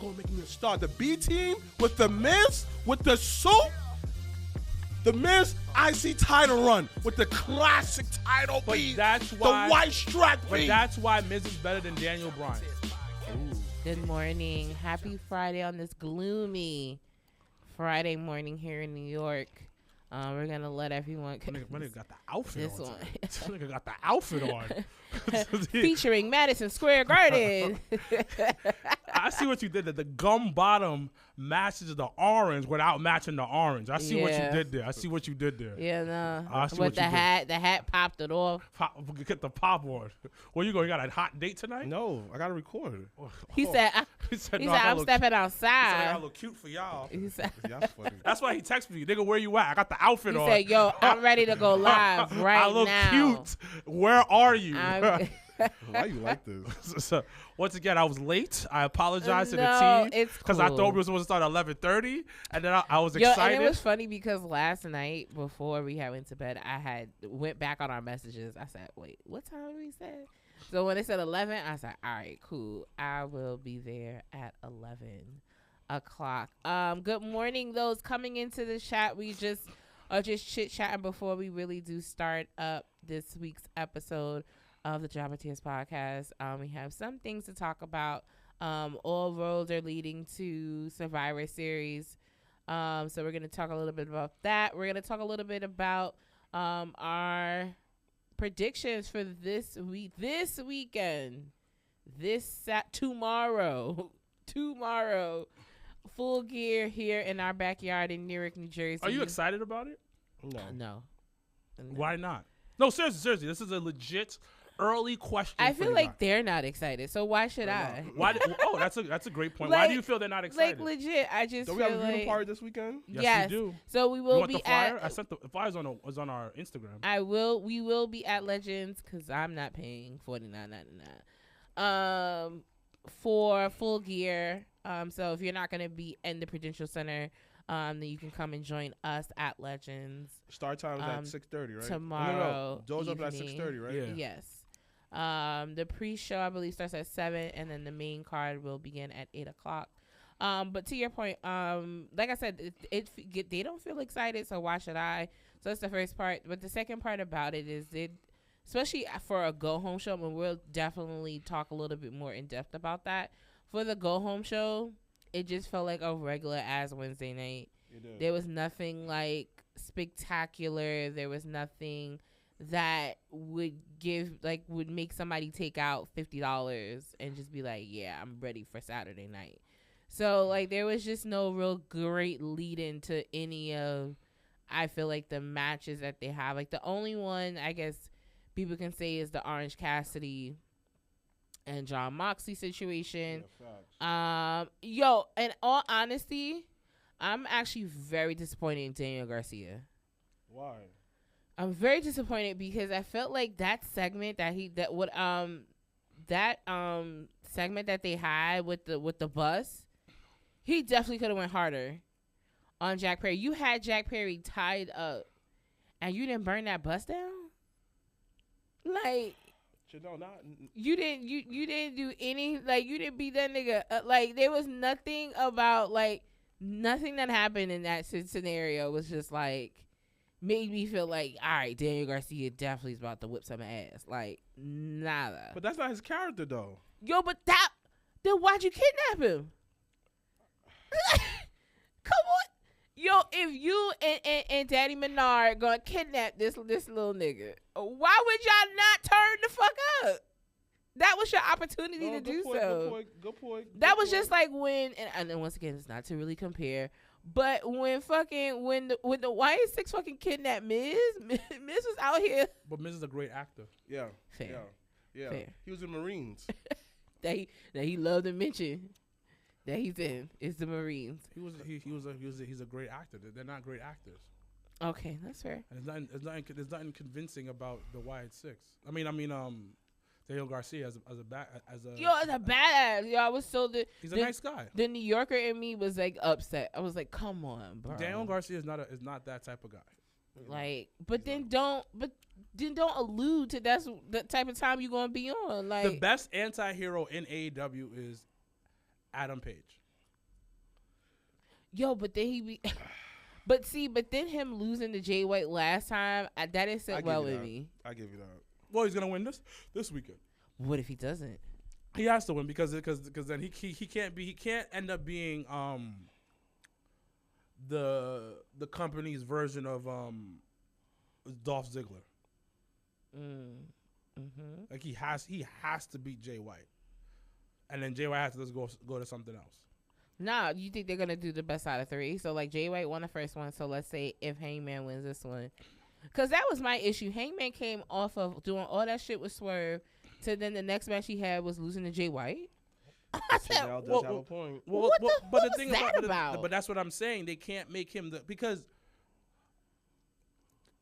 gonna make me a star. The B team with the Miz, with the suit, the Miz IC title run with the classic title beat. That's why the white strap beat. But that's why Miz is better than Daniel Bryan. Ooh. Good morning. Happy Friday on this gloomy Friday morning here in New York. We're going to let everyone... My nigga got the outfit this on. one. This nigga got the outfit on. Featuring Madison Square Garden. I see what you did there. The gum bottom matches the orange without matching the orange. I see what you did there. I see what you did there. Yeah, no. I see With what you did. the hat popped it off. Get the pop on. Where you going? You got a hot date tonight? No, I got to record. He said, I'm stepping outside. He said, I look cute for y'all. He said, That's funny. That's why he texted me. Nigga, where you at? I got the outfit on. He said, yo, I'm ready to go live right now. I look cute. Where are you? Why you like this? So, once again, I was late. I apologize to the team it's because cool. I thought we were supposed to start at 11:30, and then I was excited. And it was funny because last night before we went to bed, I had went back on our messages. I said, "Wait, what time did we say?" So when they said 11, I said, "All right, cool. I will be there at 11 o'clock." Good morning, those coming into the chat. We just are just chit chatting before we really do start up this week's episode of the Jobbertears podcast. We have some things to talk about. All roads are leading to Survivor Series. So we're going to talk a little bit about that. We're going to talk a little bit about our predictions for this weekend, tomorrow, Full Gear here in our backyard in Newark, New Jersey. Are you excited about it? No. Why not? No, seriously. This is a legit early question. I feel like they're not excited, so why should I? Why? That's a great point. Like, why do you feel they're not excited? Like legit, I just Don't feel we have a viewing like party this weekend? Yes, we do. So we You will want be the flyer? at. I sent the flyers was on our Instagram. We will be at Legends because I'm not paying $49.99. For Full Gear. So if you're not gonna be in the Prudential Center, then you can come and join us at Legends. Start time is at 6:30, right? Tomorrow. Doors open at 6:30, right? Yeah. Yes. The pre-show I believe starts at 7, and then the main card will begin at 8 o'clock. But to your point, like I said, they don't feel excited, so why should I? So that's the first part. But the second part about it is especially for a go-home show, and we'll definitely talk a little bit more in depth about that. For the go-home show, it just felt like a regular ass Wednesday night. There was nothing like spectacular. There was nothing that would make somebody take out $50 and just be like, yeah, I'm ready for Saturday night. So like there was just no real great lead into any of, I feel like, the matches that they have. Like the only one I guess people can say is the Orange Cassidy and John Moxley situation. In all honesty, I'm actually very disappointed in Daniel Garcia. Why? I'm very disappointed because I felt like that segment segment that they had with the bus, he definitely could have went harder on Jack Perry. You had Jack Perry tied up, and you didn't burn that bus down. Like, you didn't do any, like, you didn't beat that nigga. Like, there was nothing about, like, nothing that happened in that scenario was just like made me feel like, all right, Daniel Garcia definitely is about to whip some ass. Like, nada. But that's not his character, though. Yo, but then why'd you kidnap him? Come on. Yo, if you and Daddy Menard gonna kidnap this little nigga, why would y'all not turn the fuck up? That was your opportunity to do so. Good point. That was just like when, and then once again, it's not to really compare, but when the YS6 fucking kidnapped Miz was out here. But Miz is a great actor. Yeah. Fair. Yeah. Fair. He was in Marines. that he loved to mention that he's in is the Marines. He's a great actor. They're not great actors. Okay, that's fair. And there's nothing convincing about the YS6. I mean, Daniel Garcia as a badass. Yo, I was he's a nice guy. The New Yorker in me was like upset. I was like, come on, bro. Daniel Garcia is not that type of guy. Like, then don't allude to that's the type of time you're gonna be on. Like, the best anti-hero in AEW is Adam Page. Yo, but then he be. But then him losing to Jay White last time, that didn't sit well with me. I give you that. Well, he's gonna win this weekend. What if he doesn't? He has to win because then he can't end up being the company's version of Dolph Ziggler. Mm-hmm. Like he has to beat Jay White, and then Jay White has to just go to something else. Nah, you think they're gonna do the best out of 3? So like Jay White won the first one. So let's say if Hangman wins this one, because that was my issue. Hangman came off of doing all that shit with Swerve, to then the next match he had was losing to Jay White. I said, Does have a point. What the thing about? But that's what I'm saying. They can't make him because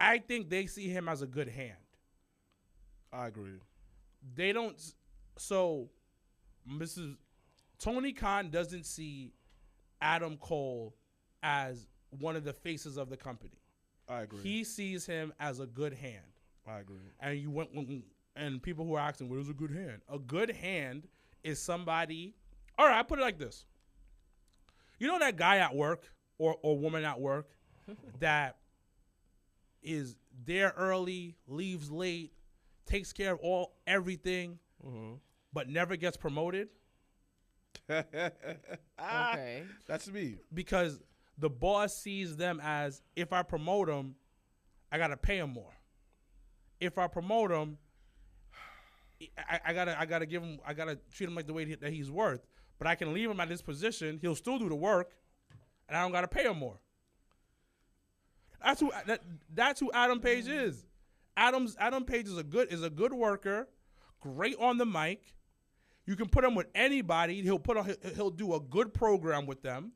I think they see him as a good hand. I agree. They don't. So, Tony Khan doesn't see Adam Cole as one of the faces of the company. I agree. He sees him as a good hand. I agree. And people who are asking, what is a good hand? A good hand is somebody. All right, I put it like this. You know that guy at work or woman at work that is there early, leaves late, takes care of everything, but never gets promoted? Okay. That's me. Because the boss sees them as, if I promote them, I gotta pay him more. If I promote him, I gotta give him, I gotta treat him like the way that he's worth. But I can leave him at this position. He'll still do the work, and I don't gotta pay him more. That's who Adam Page is. Adam Page is a good worker, great on the mic. You can put him with anybody. He'll do a good program with them.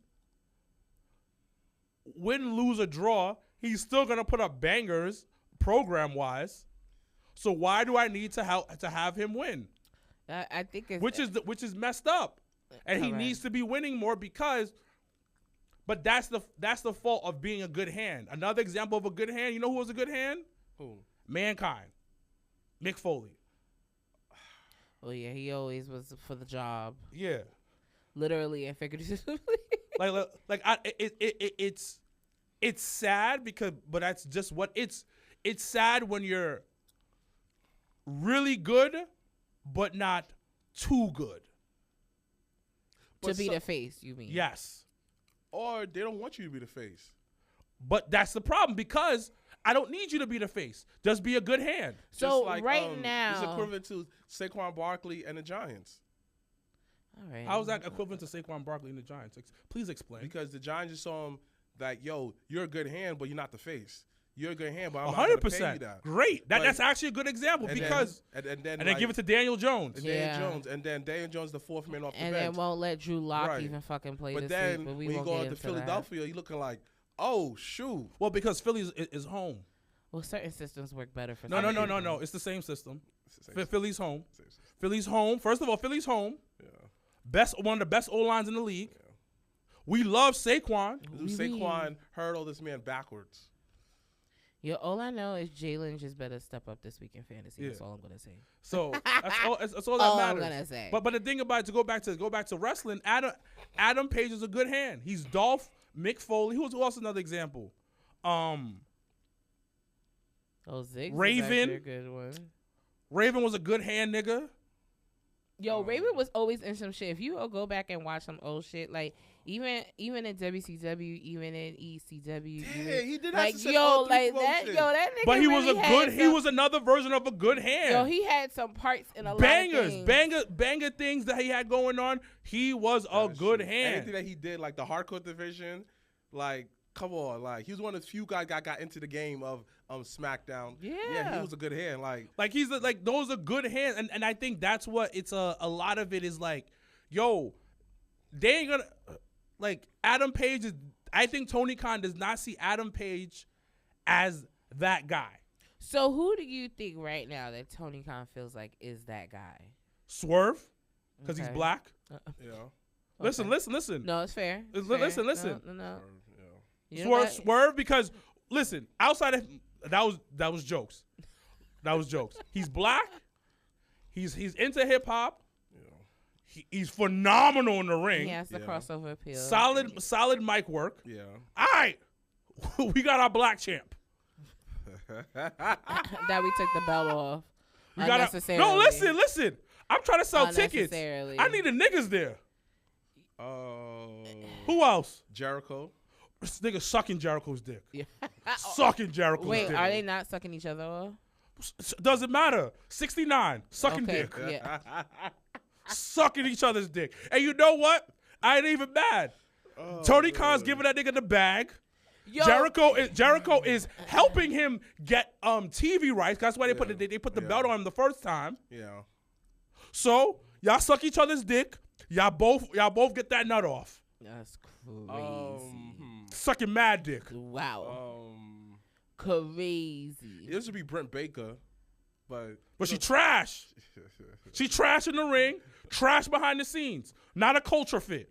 Win, lose, or draw, he's still gonna put up bangers program wise. So why do I need to have him win? I think it's which is messed up, and he needs to be winning more because. But that's the fault of being a good hand. Another example of a good hand. You know who was a good hand? Who? Mankind. Mick Foley. Oh yeah, he always was for the job. Yeah. Literally and figuratively. It's sad but that's just what it's sad when you're really good but not too good. To be the face, you mean? Yes. Or they don't want you to be the face. But that's the problem because I don't need you to be the face. Just be a good hand. So like, now, it's equivalent to Saquon Barkley and the Giants. All right. How is that equivalent to Saquon Barkley and the Giants? Please explain. Because the Giants just saw him like, yo, you're a good hand, but you're not the face. You're a good hand, but I'm not going to pay you that. Great. That's actually a good example because then give it to Daniel Jones. And then Daniel Jones, the fourth man off the bench. And then won't let Drew Lock even fucking play but this then week. But when you go out to Philadelphia, you're looking like, oh, shoot. Well, because Philly is home. Well, certain systems work better for No. It's the same system. Philly's home. Philly's home. First of all, Philly's home. Yeah. One of the best O-lines in the league. Yeah. We love Saquon. Saquon hurdled this man backwards. Yo, all I know is Jalen just better step up this week in fantasy. Yeah. That's all I'm gonna say. So that's all that matters. I'm gonna say. But the thing about it, to go back to wrestling, Adam Page is a good hand. He's Dolph, Mick Foley. Who else? Another example. Ziggs Raven. Is a good one. Raven was a good hand, nigga. Yo, Raven was always in some shit. If you go back and watch some old shit, like even in WCW, even in ECW, he did like that nigga. But he really was a good. He was another version of a good hand. Yo, he had some parts in a bangers, lot of things. banger things that he had going on. He was a good hand. Anything that he did, like the hardcore division, like come on, like he was one of the few guys that got into the game of SmackDown. Yeah, he was a good hand. Like he's like those are good hands, and I think that's what it's a lot of it is like, yo, they ain't gonna like Adam Page is. I think Tony Khan does not see Adam Page as that guy. So who do you think right now that Tony Khan feels like is that guy? Swerve, because he's black. Yeah. Okay. Listen. No, it's fair. Listen. No. Swerve, because listen, outside of that was jokes. That was jokes. He's black. He's into hip hop. He's phenomenal in the ring. He has the crossover appeal. Solid mic work. Yeah. All right. We got our black champ. That we took the belt off. We got no, listen. I'm trying to sell tickets. I need the niggas there. Who else? Jericho. This nigga sucking Jericho's dick. Yeah. Sucking Jericho's dick. Wait, are they not sucking each other off? Doesn't matter. 69. Sucking dick. Yeah. Sucking each other's dick. And you know what? I ain't even mad. Tony Khan's giving that nigga the bag. Yo. Jericho is helping him get TV rights. That's why they put the belt on him the first time. Yeah. So y'all suck each other's dick. Y'all both get that nut off. That's crazy. Sucking mad dick. Wow. Crazy. It should be Brent Baker, but she trash. She trash in the ring, trash behind the scenes. Not a culture fit.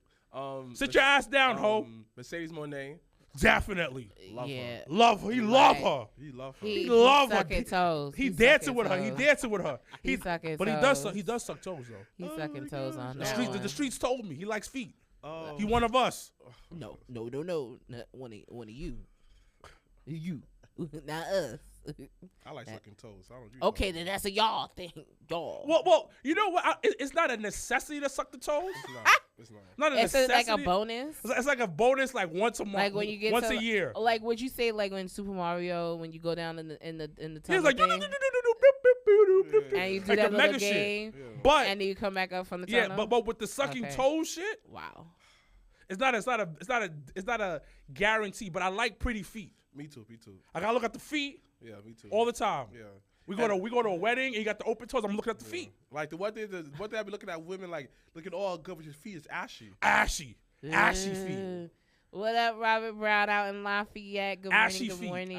Sit your ass down, ho. Mercedes Moné. Definitely. Love her. Love her. He love her. He love her. He love her. Sucking toes. He dancing with her. He dancing with her. He sucking but toes. He does suck toes though. He's sucking toes on The that streets told me he likes feet. Oh. He one of us. No. Not one of you. You. Not us. I like sucking toes. I don't do Okay, then that's a y'all thing. Y'all. Well, you know what? It's not a necessity to suck the toes. It's not. Not a It's necessity. like a bonus. It's like a bonus, like once a month, Like when you get once to, a year. Like would you say like when Super Mario when you go down in the tunnel He's like, thing, and you do like that the little mega game, shit. But and then you come back up from the tunnel. yeah, but with the sucking toes shit, wow, it's not a guarantee. But I like pretty feet. Me too. I gotta look at the feet. Yeah, me too. All the time. Yeah. We go to a wedding and you got the open toes. I'm looking at the feet. Like what they be looking at women like looking all good with your feet is ashy. Ashy feet. What up, Robert Brown out in Lafayette? Good Ashy morning. Good feet. morning.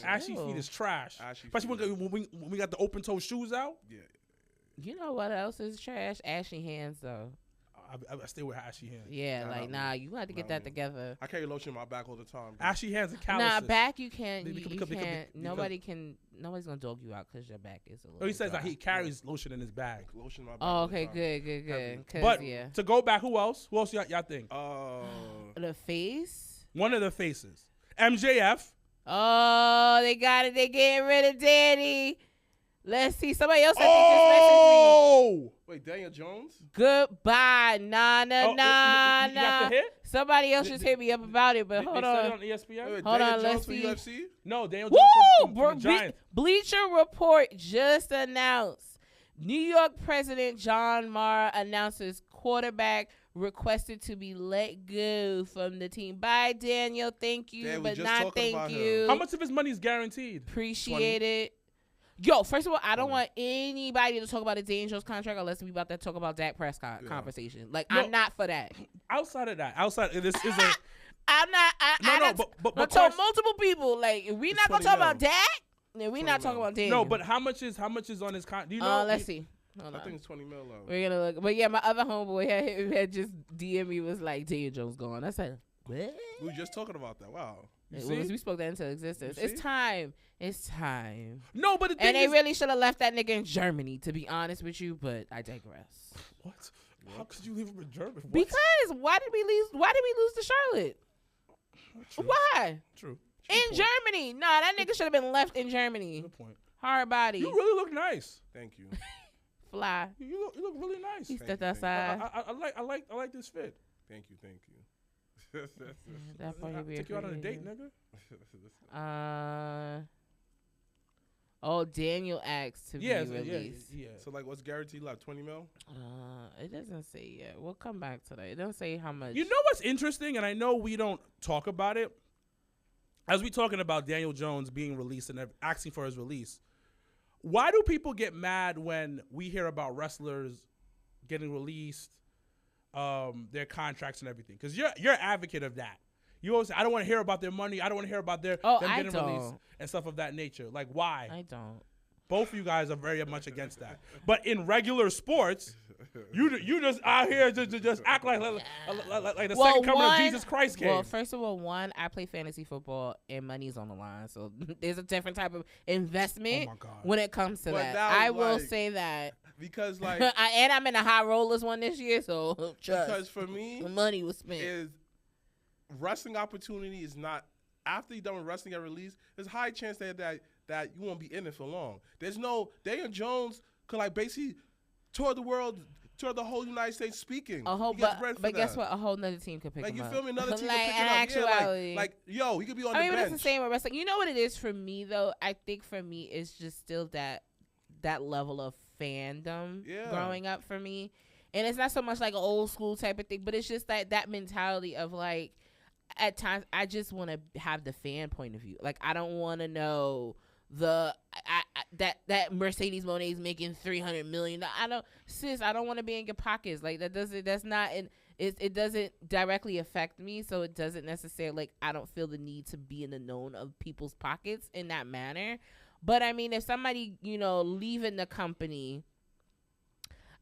Ashy feet is trash. Especially when we got the open toe shoes out. Yeah. You know what else is trash? Ashy hands though. I stay with ashy hands. Yeah, nah, you have to get that together. I carry lotion in my back all the time. Bro. Ashy hands and calluses. Nah, back you can't. You Because- can't. Nobody's gonna dog you out because your back is a little. He says dry. that he carries lotion in his bag. Lotion in my back. Oh, okay, good. But yeah, to go back, who else? Who else y'all think? the face. One of the faces. MJF. Oh, they got it. They getting rid of Danny. Let's see. Somebody else. I think just messaged me. Wait, Daniel Jones? Goodbye. Nah. You got the hit? Somebody else just hit me up about it, but They hold said on. it on ESPN? Wait, Hold Daniel on, Jones let's from see. UFC? No, Daniel Woo! Jones from the Giants. Bleacher Report just announced New York President John Mara announces quarterback requested to be let go from the team. Bye, Daniel. Thank you, Yeah, we but just not talking thank about you. How much of his money is guaranteed? Appreciate it. Yo, first of all, I don't want anybody to talk about the Daniels contract unless we about to talk about Dak Prescott conversation. Like, I'm not for that. Outside of that, this is a... I'm not. I told multiple people, like, if we not going to talk about Dak, then we not talking about Daniel. No, but how much is on his contract? Do you know? Let's see. I think it's 20 mil. We're gonna look, but yeah, my other homeboy had just DM me was like, Daniel Jones gone. I said, what? We were just talking about that. Wow. We spoke that into existence. It's time. No, but the thing and they is, really should have left that nigga in Germany, to be honest with you. But I digress. What? How could you leave him in Germany? What? Because why did we lose to Charlotte? True. Why? True. In Germany? Nah, that nigga should have been left in Germany. Good point. Hard body. You really look nice. Thank you. Fly. You look really nice. He stepped outside. I like this fit. Thank you. That part Take you out on a date, nigga. Daniel asked to be released. Yeah. So like, what's guaranteed? Like 20 mil? It doesn't say yet. We'll come back to that. It doesn't say how much. You know what's interesting, and I know we don't talk about it. As we talking about Daniel Jones being released and asking for his release, why do people get mad when we hear about wrestlers getting released, their contracts and everything? Because you're an advocate of that. You always say, I don't want to hear about their money. I don't want to hear about them getting released and stuff of that nature. Like, why? I don't. Both of you guys are very much against that. But in regular sports, you just out here just act like the second coming of Jesus Christ came. Well, first of all, I play fantasy football and money's on the line, so there's a different type of investment when it comes to that. I will say that. Because like, and I'm in a high rollers one this year, so because for me, the money was spent. Is wrestling opportunity is not after you're done with wrestling at release. There's a high chance that you won't be in it for long. There's no Daniel Jones could like basically tour the world. Tour the whole United States speaking. But guess what? A whole nother team could pick him up. Like, you feel me? Another team like, could pick him up. Actuality. Yeah, like, yo, he could be on the bench. bench. It's the same with wrestling. You know what it is for me, though? I think for me, it's just still that level of fandom growing up for me. And it's not so much like an old school type of thing, but it's just that mentality of, like, at times, I just want to have the fan point of view. Like, I don't want to know that Mercedes Monet is making $300 million. I don't want to be in your pockets. Like it doesn't directly affect me, so it doesn't necessarily, like, I don't feel the need to be in the known of people's pockets in that manner. But I mean, if somebody, leaving the company,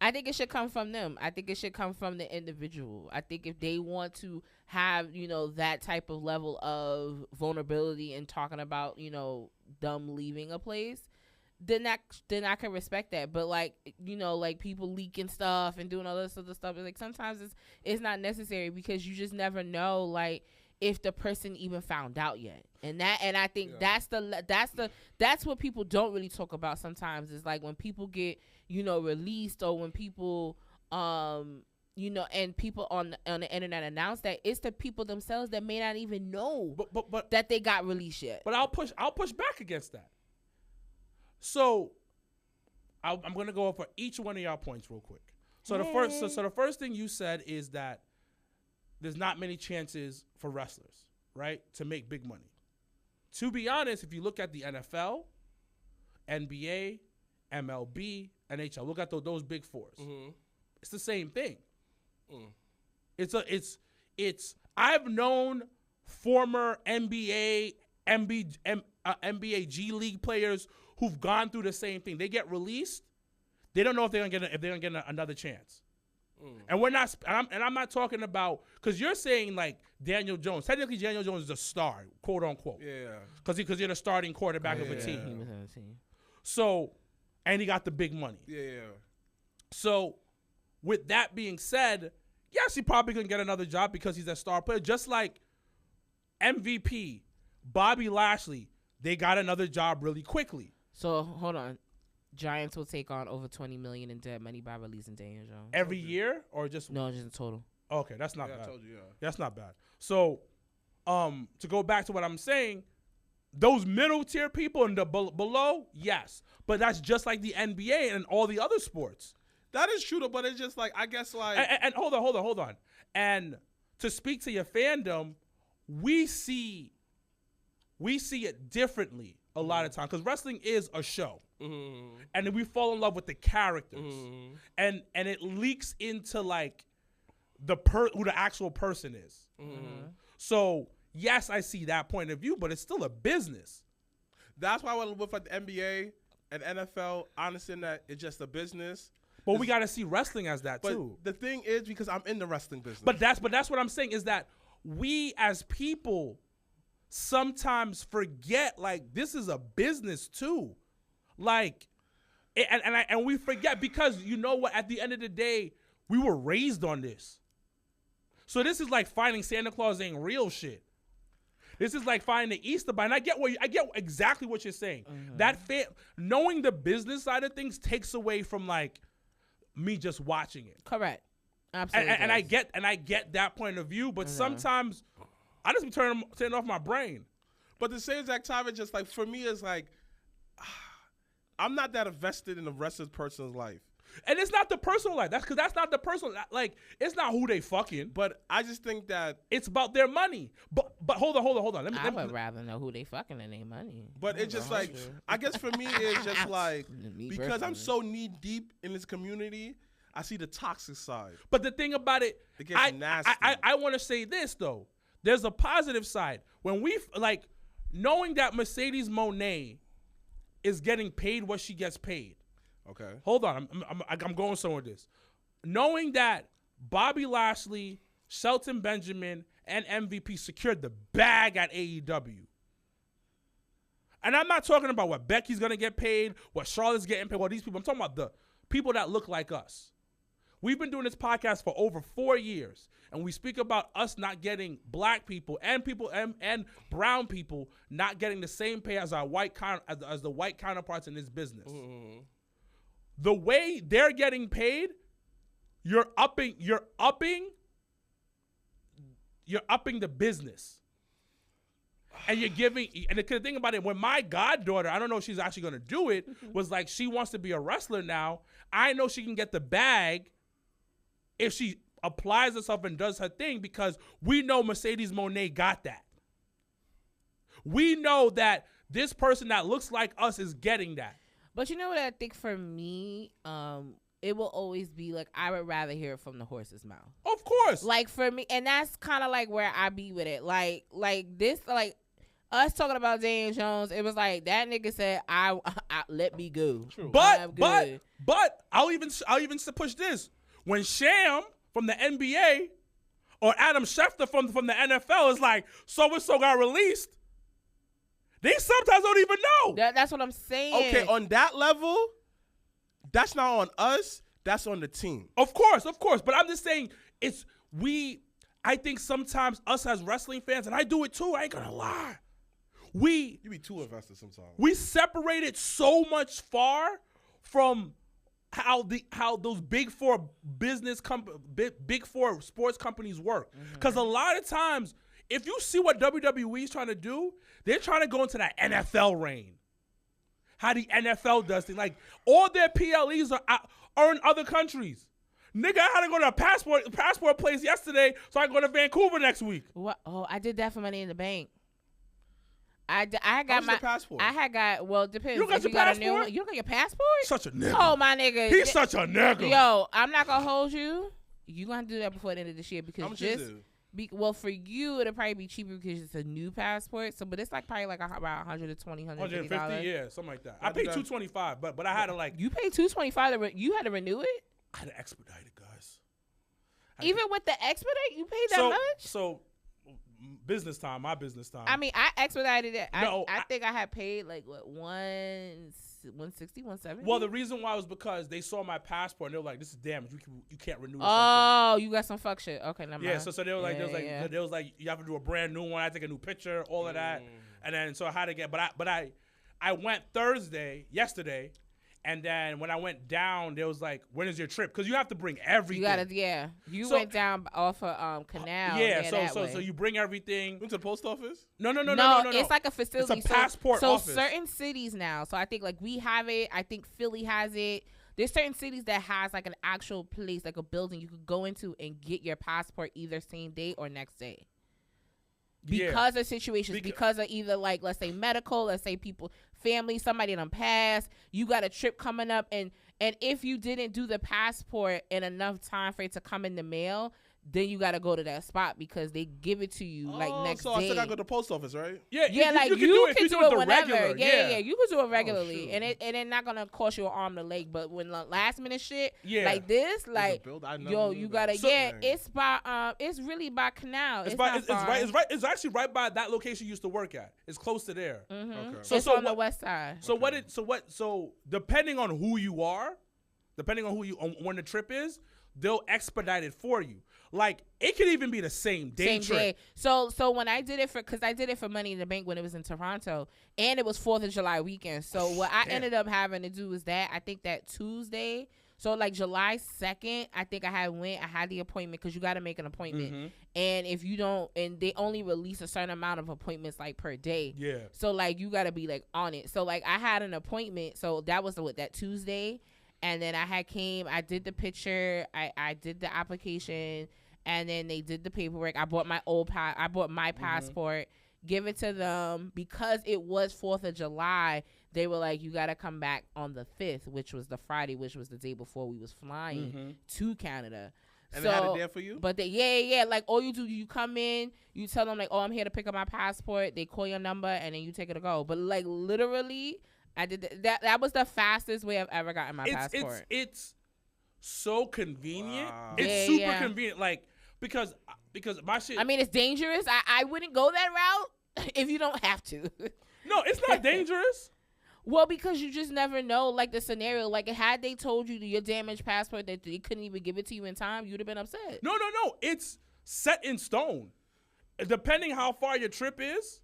I think it should come from them. I think it should come from the individual. I think if they want to have, that type of level of vulnerability and talking about, them leaving a place, then I can respect that. But like, like people leaking stuff and doing all this other stuff, like sometimes it's not necessary because you just never know, like, if the person even found out yet. And I think that's what people don't really talk about sometimes, is like when people get, released, or when people and people on the internet announce that, it's the people themselves that may not even know but that they got released yet. But I'll push back against that. So I'm gonna go over each one of y'all points real quick. So the first thing you said is that there's not many chances for wrestlers, right, to make big money. To be honest, if you look at the NFL, NBA, MLB, NHL, look at those big fours. Mm-hmm. It's the same thing. It's I've known former NBA G League players who've gone through the same thing. They get released, they don't know if they're gonna get another chance. And I'm not talking about, because you're saying like Daniel Jones. Technically, Daniel Jones is a star, quote unquote. Yeah. Because you're the starting quarterback of a team. He was on the team. So, and he got the big money. Yeah. So, with that being said, yes, he probably couldn't get another job because he's a star player. Just like MVP, Bobby Lashley, they got another job really quickly. So, hold on. Giants will take on over $20 million in dead money by releasing Daniel Jones. Every year, or just? No, just in total. Okay, that's not bad. I told you, That's not bad. So, to go back to what I'm saying, those middle tier people and the below, yes. But that's just like the NBA and all the other sports. That is true, but it's just like, I guess, like... And hold on. And to speak to your fandom, we see it differently a lot of times, because wrestling is a show. Mm-hmm. And then we fall in love with the characters. Mm-hmm. And it leaks into, like, who the actual person is. Mm-hmm. So, yes, I see that point of view, but it's still a business. That's why with like the NBA and NFL, I understand that it's just a business. But we got to see wrestling as that, too. The thing is, because I'm in the wrestling business. But that's what I'm saying, is that we as people sometimes forget, like, this is a business, too. Like, and we forget, because you know what? At the end of the day, we were raised on this. So this is like finding Santa Claus ain't real shit. This is like finding the Easter Bunny. And I get exactly what you're saying. Mm-hmm. Knowing the business side of things takes away from, like, me just watching it. Correct. Absolutely. And I get that point of view, but sometimes I just be turning off my brain. But the same exact time, it's just like, for me, it's like, I'm not that invested in the rest of the person's life. And it's not the personal life. That's because that's not the personal. Like, it's not who they fucking. But I just think that it's about their money. But hold on. I would rather know who they fucking and their money. But it's just like, I guess for me, it's just like, because I'm so knee deep in this community, I see the toxic side. But the thing about it gets nasty. I want to say this though. There's a positive side when we like knowing that Mercedes Monet is getting paid what she gets paid. Okay. Hold on, I'm going somewhere with this. Knowing that Bobby Lashley, Shelton Benjamin, and MVP secured the bag at AEW. And I'm not talking about what Becky's gonna get paid, what Charlotte's getting paid, what these people. I'm talking about people that look like us. We've been doing this podcast for over 4 years, and we speak about us not getting black people and brown people not getting the same pay as our as the white counterparts in this business. Mm-hmm. The way they're getting paid, you're upping the business. And you're giving, and the thing about it, when my goddaughter, I don't know if she's actually going to do it, was like, she wants to be a wrestler now. I know she can get the bag if she applies herself and does her thing, because we know Mercedes Moné got that. We know that this person that looks like us is getting that. But you know what I think for me, it will always be like, I would rather hear it from the horse's mouth. Of course. Like for me, and that's kind of like where I be with it. Like this, like us talking about Daniel Jones, it was like that nigga said, I let me go. True. But I'll even push this. When Sham from the NBA or Adam Schefter from the NFL is like, so-and-so got released, they sometimes don't even know. That's what I'm saying. Okay, on that level, that's not on us. That's on the team. Of course. But I'm just saying, I think sometimes us as wrestling fans, and I do it too, I ain't gonna lie. You be too invested sometimes. We separated so much far from how those big four big four sports companies work. Because a lot of times, if you see what WWE is trying to do, they're trying to go into that NFL reign. How the NFL does things. Like, all their PLEs are in other countries. Nigga, I had to go to a passport place yesterday so I can go to Vancouver next week. What? Oh, I did that for Money in the Bank. I got my passport. I had got, well, it depends. You got if your you got passport? a new one. You don't got your passport? Such a nigga. Oh, my nigga. He's such a nigga. Yo, I'm not going to hold you. You're going to do that before the end of this year, because How much is it? Well, for you, it'll probably be cheaper because it's a new passport. So, but it's like probably like about $120, $150. Yeah, something like that. I paid $225, but I had to like. You paid $225. You had to renew it. I had to expedite it, guys. Even with the expedite, you paid that much. So, business time, my business time. I mean, I expedited it. No, I think I had paid like what, 160, 170. Well, the reason why was because they saw my passport and they were like, "This is damaged. You can't renew this." Oh, you got some fuck shit. Okay, never mind. Yeah, so they were like, they was like, you have to do a brand new one. I take a new picture, all of that, and then so I had to get. But I went yesterday. And then when I went down, there was like, when is your trip? Because you have to bring everything. You gotta, yeah. You went down off of Canal. Yeah, so you bring everything. Went to the post office? No. It's like a facility. It's a passport office. So certain cities now. So I think like we have it. I think Philly has it. There's certain cities that has like an actual place, like a building you could go into and get your passport either same day or next day. Because of situations, because of either like, let's say medical, let's say people, family, somebody done passed, you got a trip coming up, and if you didn't do the passport in enough time for it to come in the mail, then you got to go to that spot because they give it to you like next day. So I still got to go to the post office, right? Yeah, you can do it whenever. Yeah, you can do it regularly, and it's not gonna cost you an arm and a leg. But when last minute shit like this, like you gotta it's really by Canal. It's actually right by that location you used to work at. It's close to there. Mm-hmm. Okay. It's on the west side. So depending on who you are, on when the trip is, they'll expedite it for you. Like, it could even be the same day trip. So when I did it because I did it for Money in the Bank when it was in Toronto, and it was 4th of July weekend. So what I ended up having to do was that I think that Tuesday, so like July 2nd, I think I had the appointment because you got to make an appointment. Mm-hmm. And if you don't, and they only release a certain amount of appointments like per day. Yeah. So like you got to be like on it. So like I had an appointment. So that was that Tuesday. And then I did the picture, I did the application, and then they did the paperwork. I bought my passport, give it to them. Because it was 4th of July, they were like, you got to come back on the 5th, which was the Friday, which was the day before we was flying to Canada. And they had it there for you? But yeah. Like, all you do, you come in, you tell them, like, oh, I'm here to pick up my passport. They call your number, and then you take it to go. But, like, literally, I did that was the fastest way I've ever gotten my passport. It's so convenient. Wow. It's super convenient. Like, because my shit. I mean, it's dangerous. I wouldn't go that route if you don't have to. No, it's not dangerous. Well, because you just never know, like, the scenario. Like, had they told you your damaged passport that they couldn't even give it to you in time, you'd have been upset. No. It's set in stone. Depending how far your trip is.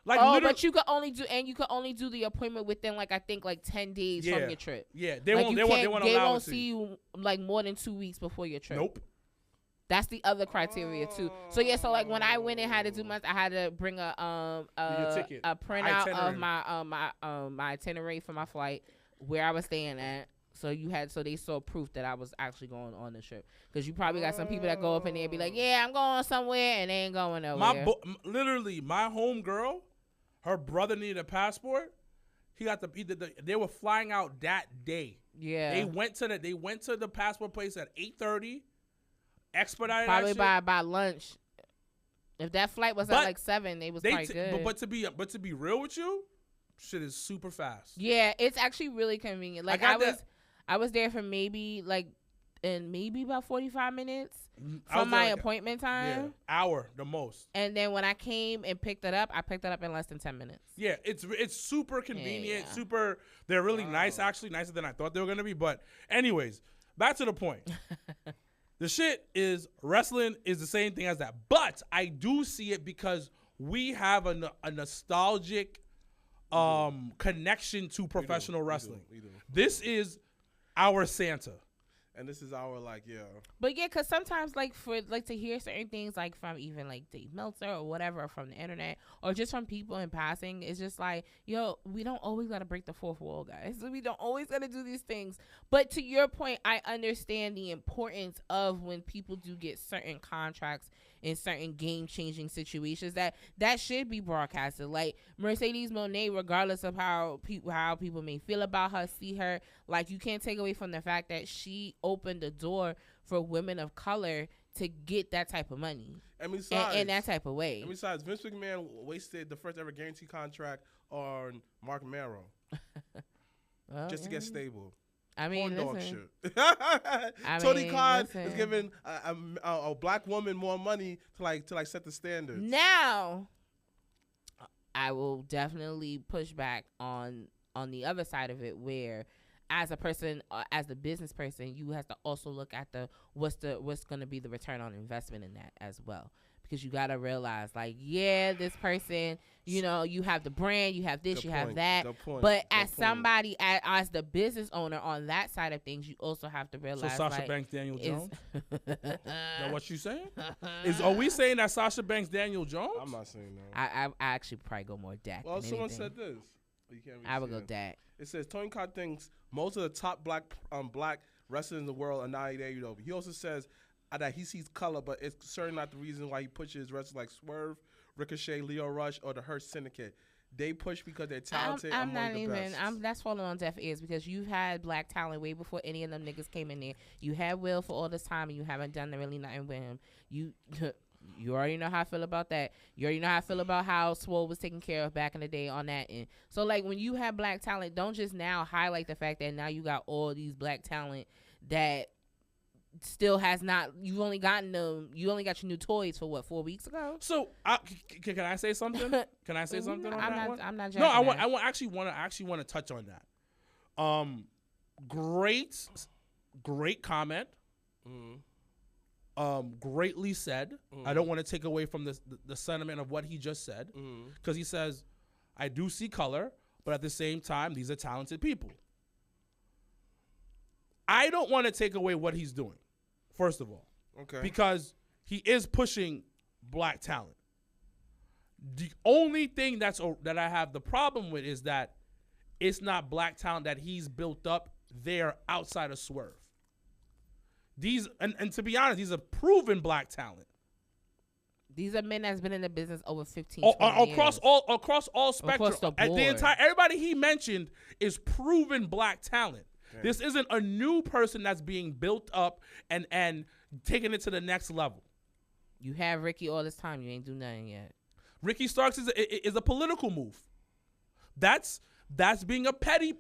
Like, but you could only do the appointment within, like, I think, like, 10 days from your trip. Yeah, they won't see you, like, more than 2 weeks before your trip. Nope. That's the other criteria too. So yeah, so like when I went and had to do I had to bring a printout of my itinerary for my flight, where I was staying at. So they saw proof that I was actually going on the trip. Because you probably got some people that go up in there and be like, yeah, I'm going somewhere, and they ain't going nowhere. Literally, my home girl, her brother needed a passport. They were flying out that day. Yeah. They went to the passport place at 8:30. Expedited probably by lunch. If that flight was at like 7, they was probably good. But to be real with you, shit is super fast. Yeah, it's actually really convenient. Like I was there for maybe about 45 minutes from my appointment time. Yeah, hour the most. And then when I came and picked it up, I picked it up in less than 10 minutes. Yeah, it's super convenient. Yeah. Super. They're really nice, actually nicer than I thought they were gonna be. But anyways, back to the point. The shit is wrestling is the same thing as that. But I do see it because we have a nostalgic connection to professional wrestling. We do. This is our Santa. And this is our, like, yeah. But yeah, because sometimes, like, for, like, to hear certain things, like, from even, like, Dave Meltzer or whatever, from the internet, or just from people in passing, it's just like, yo, we don't always got to break the fourth wall, guys. We don't always got to do these things. But to your point, I understand the importance of when people do get certain contracts in certain game-changing situations that should be broadcasted. Like Mercedes Moné, regardless of how people may feel about her, see her, like, you can't take away from the fact that she opened the door for women of color to get that type of money. And besides, in that type of way. And besides, Vince McMahon wasted the first ever guarantee contract on Mark Marrow just to get stable. I mean, listen. Shit. Tony Khan is giving a black woman more money to set the standards. Now, I will definitely push back on the other side of it, where as a person, as a business person, you have to also look at what's going to be the return on investment in that as well. Because you got to realize, like, yeah, this person, you know, you have the brand, you have this, you have that. But as somebody, as the business owner on that side of things, you also have to realize. So Sasha Banks, Daniel Jones? Is that what you saying? Are we saying that Sasha Banks, Daniel Jones? I'm not saying that. I actually probably go more Dak. Well, someone said this. You can't really I would go Dak. It says Tony Khan thinks most of the top black wrestlers in the world are not AEW. He also says that he sees color, but it's certainly not the reason why he pushes wrestlers like Swerve, Ricochet, Leo Rush, or the Hurt Syndicate. They push because they're talented. I'm not even. That's falling on deaf ears because you've had black talent way before any of them niggas came in there. You had Will for all this time, and you haven't done really nothing with him. You already know how I feel about that. You already know how I feel about how Swole was taken care of back in the day on that end. So, like, when you have black talent, don't just now highlight the fact that now you got all these black talent that still has not. You only got your new toys for what, 4 weeks ago? So can I say something? Can I say something on that one? I'm not. No, I actually want to touch on that. Great comment. Greatly said. I don't want to take away from the sentiment of what he just said, because he says, I do see color, but at the same time, these are talented people. I don't want to take away what he's doing, first of all. Okay. Because he is pushing black talent. The only thing that I have the problem with is that it's not black talent that he's built up there outside of Swerve. These and to be honest, these are proven black talent. These are men that's been in the business over 15 across years. Across all spectrum. Everybody he mentioned is proven black talent. Okay. This isn't a new person that's being built up and taking it to the next level. You have Ricky all this time. You ain't do nothing yet. Ricky Starks is a political move. That's being a petty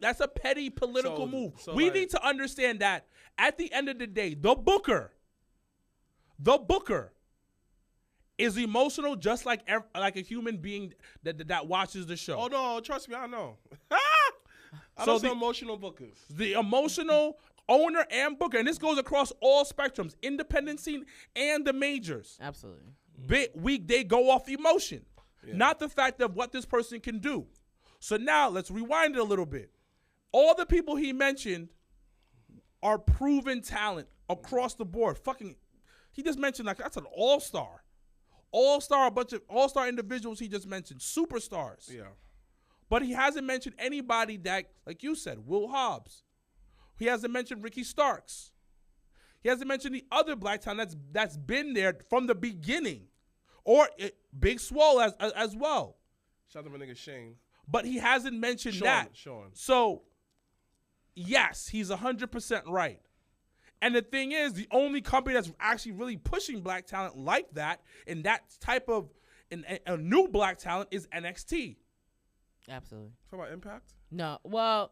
political move. So we need to understand that at the end of the day, the booker is emotional just like a human being that watches the show. Oh no, trust me, I know. I know some emotional bookers. The emotional owner and booker, and this goes across all spectrums, independent scene and the majors. Absolutely. They go off emotion, not the fact of what this person can do. So now let's rewind it a little bit. All the people he mentioned are proven talent across the board. He just mentioned like that's an all-star. A bunch of all-star individuals he just mentioned, superstars. Yeah. But he hasn't mentioned anybody that, like you said, Will Hobbs. He hasn't mentioned Ricky Starks. He hasn't mentioned the other black talent that's been there from the beginning. Or Big Swole as well. Shout out to my nigga Shane. But he hasn't mentioned Sean. So, yes, he's 100% right. And the thing is, the only company that's actually really pushing black talent like that, and that type of a new black talent is NXT. Absolutely. Talk about Impact? No. Well,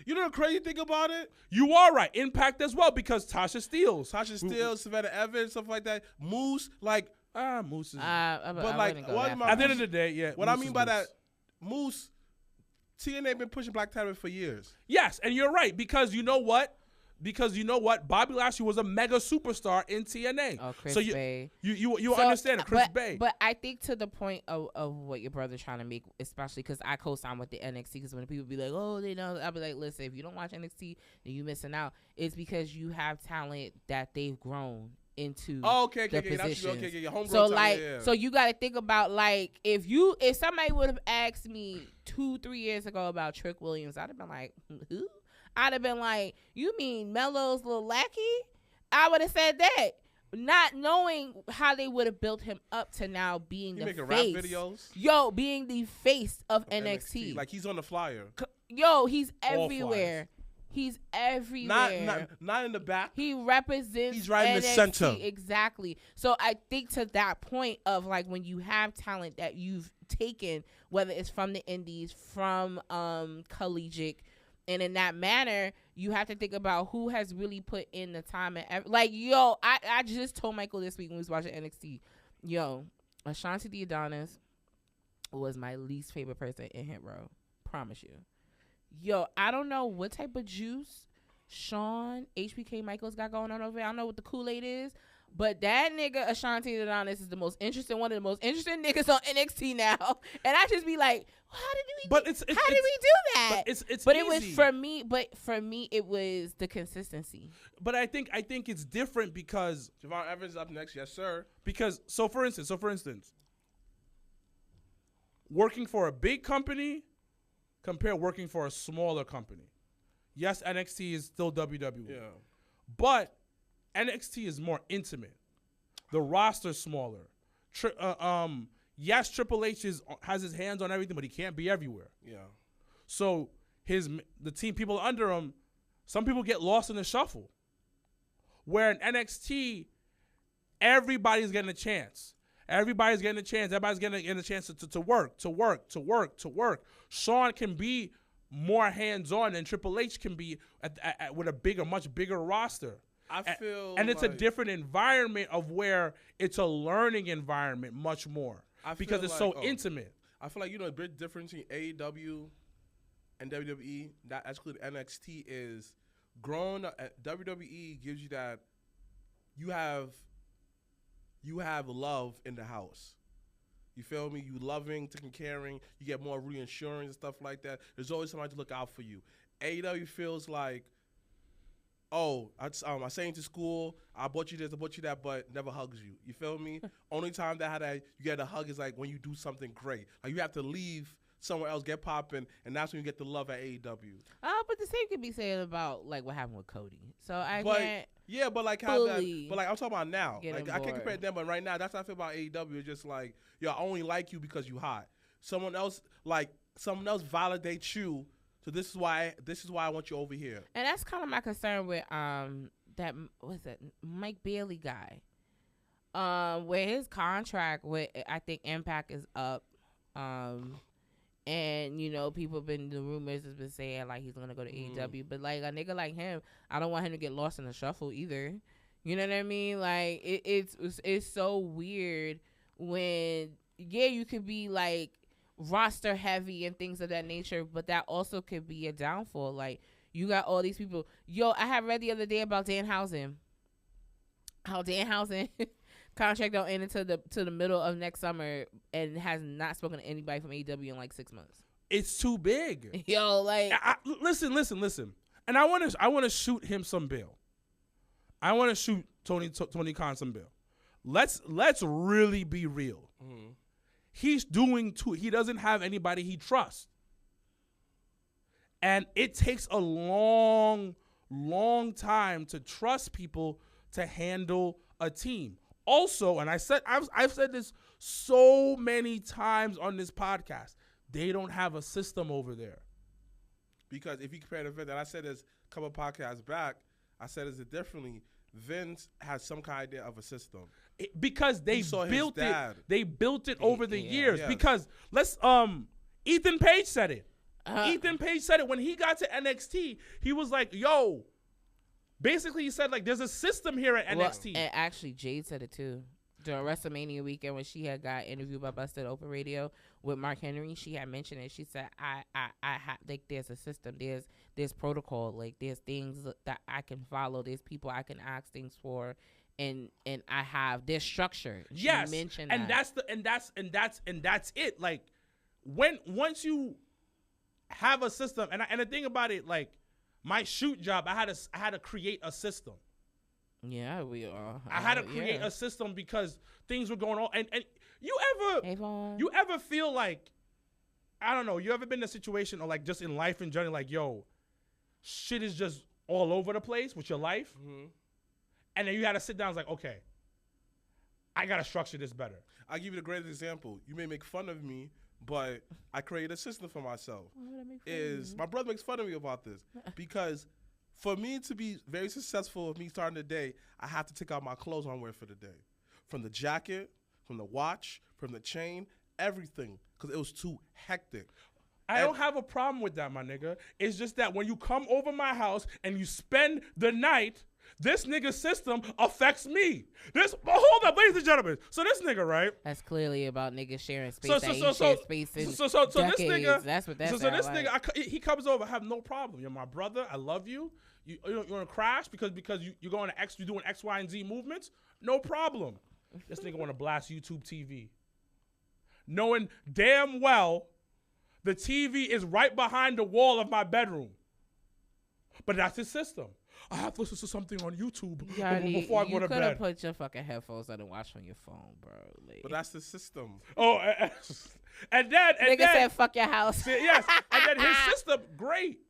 you know the crazy thing about it? You are right. Impact as well, because Tasha Steelz, Savannah Evans, stuff like that. Moose, Moose is. But like, at the end of the day, yeah. What Moose I mean by that, Moose, TNA been pushing black talent for years. Yes, and you're right, because you know what? Bobby Lashley was a mega superstar in TNA. Oh, Chris so Bay. You understand it, Chris Bay. But I think to the point of what your brother's trying to make, especially because I co-sign with the NXT, because when people be like, oh, they know, I'll be like, listen, if you don't watch NXT, then you missing out. It's because you have talent that they've grown into the positions. So like, so you got to think about like, if somebody would have asked me 2-3 years ago about Trick Williams, I'd have been like, who? I'd have been like, you mean Melo's little lackey? I would have said that, not knowing how they would have built him up to now being the face. Rap videos? Being the face of NXT. Like he's on the flyer. He's everywhere. He's everywhere. Not in the back. He represents He's right NXT, in the center. Exactly. So I think to that point of like when you have talent that you've taken, whether it's from the indies, from collegiate, and in that manner, you have to think about who has really put in the time and effort. Like, I just told Michael this week when we was watching NXT, Ashanti the Adonis was my least favorite person in Hit Row. Promise you. I don't know what type of juice Sean HBK Michaels got going on over there. I don't know what the Kool-Aid is. But that nigga Ashanti the Adonis is one of the most interesting niggas on NXT now. And I just be like, how did we do that? But it was for me it was the consistency. But I think it's different because Javon Evans up next, yes sir. Because so for instance, working for a big company compare working for a smaller company. Yes, NXT is still WWE. Yeah. But NXT is more intimate. The roster's smaller. Yes, Triple H has his hands on everything, but he can't be everywhere. Yeah. So the team people under him, some people get lost in the shuffle. Where in NXT, everybody's getting a chance. Everybody's getting a chance to work. Sean can be more hands-on than Triple H can be with a much bigger roster. And it's a different environment of where it's a learning environment much more because it's so intimate. I feel like the big difference between AEW and WWE, that excluding NXT, is growing up at WWE gives you that you have love in the house. You feel me? You loving, taking caring. You get more reinsurance and stuff like that. There's always somebody to look out for you. AEW feels like, I sent you to school, I bought you this, I bought you that, but never hugs you. You feel me? Only time you get a hug is like when you do something great. Like you have to leave somewhere else, get popping, and that's when you get the love at AEW. But the same can be said about like what happened with Cody. So I can't. Yeah, but like how that. But like I'm talking about now. Like I can't bored. compare them, but right now that's how I feel about AEW. It's just like, I only like you because you hot. Someone else validates you. So this is why I want you over here. And that's kind of my concern with that Mike Bailey guy. Where his contract with I think Impact is up. And people the rumors has been saying like he's gonna go to AEW, but like a nigga like him, I don't want him to get lost in the shuffle either. You know what I mean? Like it's so weird when you could be like roster heavy and things of that nature, but that also could be a downfall. Like, you got all these people. Yo, I had read the other day about Danhausen. How Danhausen contract don't end until the middle of next summer and has not spoken to anybody from AEW in like 6 months. It's too big. Yo, like, listen. And I want to shoot him some bail. I want to shoot Tony Khan some bail. Let's really be real. Mm-hmm. He's doing too. He doesn't have anybody he trusts. And it takes a long time to trust people to handle a team. Also, and I've said this so many times on this podcast, they don't have a system over there. Because if you compare the Vince, and I said this a couple of podcasts back, I said it differently. Vince has some kind of idea of a system. Because they built it. They built it over the years. Yes. Because Ethan Page said it. Ethan Page said it when he got to NXT. He was like, "Yo," basically he said like, "There's a system here at NXT." And actually, Jade said it too during WrestleMania weekend when she had got interviewed by Busted Open Radio with Mark Henry. She had mentioned it. She said, "I have like there's a system. There's protocol. Like there's things that I can follow. There's people I can ask things for." And there's structure. She mentioned and that. that's it. Like once you have a system, and the thing about it, like my shoot job, I had to create a system. Yeah, we are. I had to create a system because things were going on. And you ever feel like, I don't know, you ever been in a situation or like just in life in general, like, yo, shit is just all over the place with your life? Mm-hmm. And then you had to sit down and was like, okay, I got to structure this better. I'll give you the greatest example. You may make fun of me, but I created a system for myself. My brother makes fun of me about this because for me to be very successful with me starting the day, I have to take out my clothes I'm wearing for the day. From the jacket, from the watch, from the chain, everything, because it was too hectic. I don't have a problem with that, my nigga. It's just that when you come over my house and you spend the night, this nigga's system affects me. Hold up, ladies and gentlemen. So this nigga, right? That's clearly about niggas sharing space. So this nigga. That's what that's. So this nigga, he comes over. I have no problem. You're my brother. I love you. You want to crash because you're going to you're doing X, Y, and Z movements. No problem. This nigga want to blast YouTube TV, knowing damn well the TV is right behind the wall of my bedroom. But that's his system. I have to listen to something on YouTube before I go to bed. You could have put your fucking headphones on and watch on your phone, bro. Like. But that's the system. Oh, and then nigga said, "Fuck your house." Yes, and then his system, great.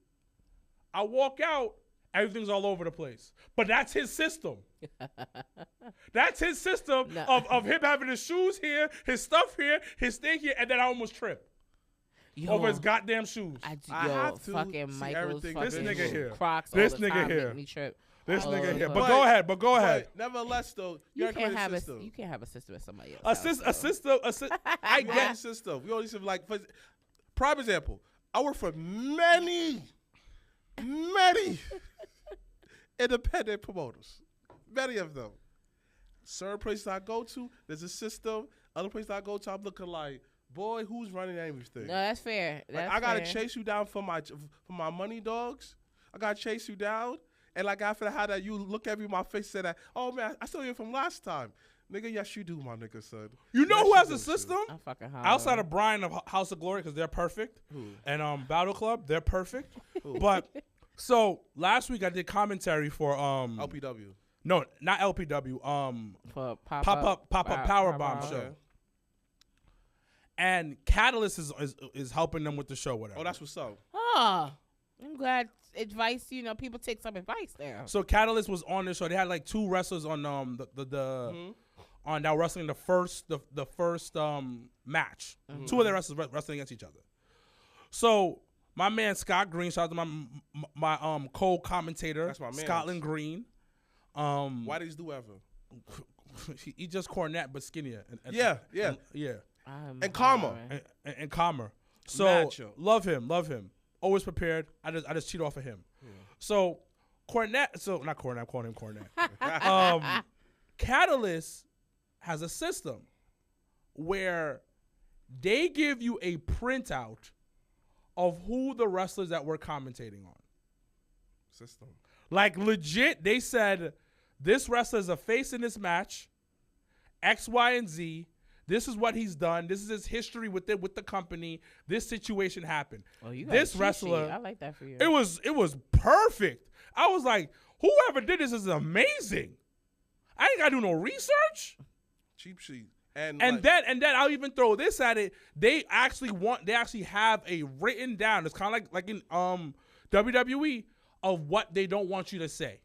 I walk out, everything's all over the place. But that's his system. That's his system of him having his shoes here, his stuff here, his thing here, and then I almost trip. Over his goddamn shoes. I have to fucking Michael's fucking this nigga here. Crocs this all the nigga time here. make me trip. This nigga here. But go ahead. But nevertheless, though, you can't have a system. You can't have a system at somebody else. A system. I get a system. We only have like, for prime example. I work for many independent promoters. Many of them. Certain places I go to, there's a system. Other places I go to, I'm looking like, boy, who's running everything? No, that's fair. I gotta chase you down for my money, dogs. I gotta chase you down, and like after how that you look at me in my face, and say that, oh man, I still hear from last time, nigga. Yes, you do, my nigga, son. You know who has a system? I'm fucking outside of Bryan of House of Glory because they're perfect, and Battle Club, they're perfect. But so last week I did commentary for LPW. No, not LPW. For pop up power bomb show. Okay. And Catalyst is helping them with the show, whatever. Oh, that's what's up. Oh, I'm glad advice. People take some advice there. So Catalyst was on the show. They had like two wrestlers on on that wrestling the first match. Mm-hmm. Two of their wrestlers wrestling against each other. So my man Scott Green, shout out to my co-commentator. That's my man. Scotland Green. Why did he do ever? He just Cornette but skinnier. Yeah. And calmer. And calmer. So Macho. love him. Always prepared. I just cheat off of him. Yeah. So Cornette. So not Cornette. I'm calling him Cornette. Catalyst has a system where they give you a printout of who the wrestlers that we're commentating on. System. Like legit, they said this wrestler is a face in this match, X, Y, and Z. This is what he's done. This is his history with the company. This situation happened. Oh, you got this a cheat wrestler, sheet. I like that for you. it was perfect. I was like, whoever did this is amazing. I ain't gotta do no research. Cheap sheet. And then I'll even throw this at it. They actually have a written down. It's kind of like in WWE of what they don't want you to say.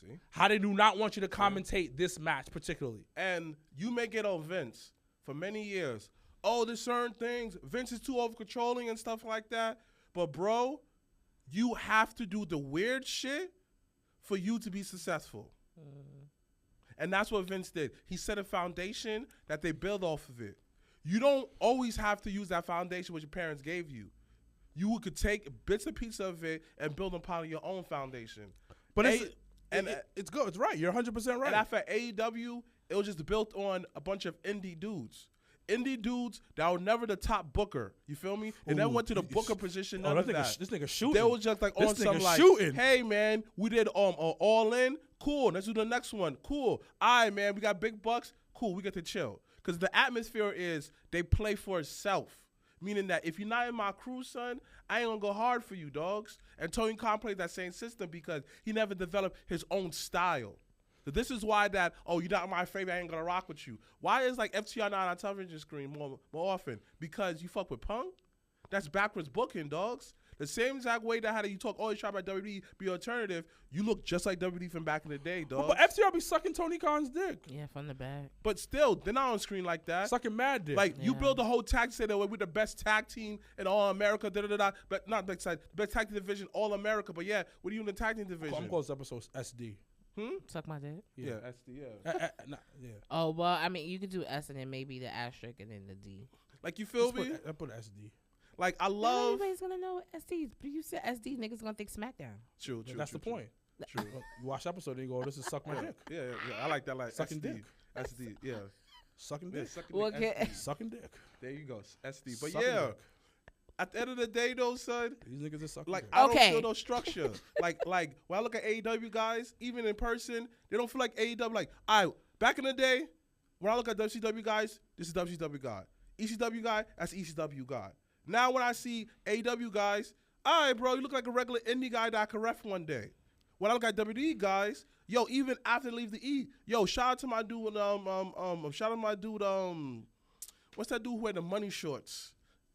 See? How they do not want you to commentate this match particularly. And you may get on Vince for many years. Oh, there's certain things. Vince is too over controlling and stuff like that. But bro, you have to do the weird shit for you to be successful. And that's what Vince did. He set a foundation that they build off of it. You don't always have to use that foundation which your parents gave you. You could take bits and pieces of it and build upon your own foundation. But it's good. It's right. You're 100% right. And after AEW, it was just built on a bunch of indie dudes. Indie dudes that were never the top booker. You feel me? And then went to the booker position. None of that. This nigga shooting. They was just like on some like, hey man, we did All In. Cool. Let's do the next one. Cool. All right, man. We got big bucks. Cool. We get to chill. Because the atmosphere is they play for itself. Meaning that if you're not in my crew, son, I ain't gonna go hard for you, dogs. And Tony Khan played that same system because he never developed his own style. So this is why that, oh, you're not my favorite, I ain't gonna rock with you. Why is like FTR not on television screen more often? Because you fuck with Punk? That's backwards booking, dogs. The same exact way that how you talk, always try by WWE, be alternative, you look just like WWE from back in the day, dog. But FTR be sucking Tony Khan's dick. Yeah, from the back. But still, they're not on screen like that. Sucking mad dick. Like, you build a whole tag say that we're the best tag team in all America, da-da-da-da. But not best tag team division, all America. But yeah, what are you in the tag team division? I'm close episode SD. Suck my dick. Yeah, SD, yeah. Yeah. Oh, well, I mean, you could do S and then maybe the asterisk and then the D. Like, you feel me? I put SD. Like, I Not love... everybody's going to know what SD is. But you said SD, niggas going to think SmackDown. True. That's the point. True. You watch the episode and you go, this is suck my dick. Yeah. I like that. Like Sucking SD. dick. SD, yeah. Sucking Yeah, dick. sucking Well, dick, SD. Sucking dick. There you go, SD. But Sucking yeah, dick. at the end of the day, though, son, These niggas are sucking like, dick. I don't Okay. feel no structure. like when I look at AEW guys, even in person, they don't feel like AEW. Like, all right, back in the day, when I look at WCW guys, this is WCW guy. ECW guy, that's ECW guy. Now when I see AEW guys, all right, bro, you look like a regular indie guy that I could ref one day. When I look at WWE guys, yo, even after they leave the E, yo, shout out to my dude, shout out to my dude, what's that dude who had the money shorts?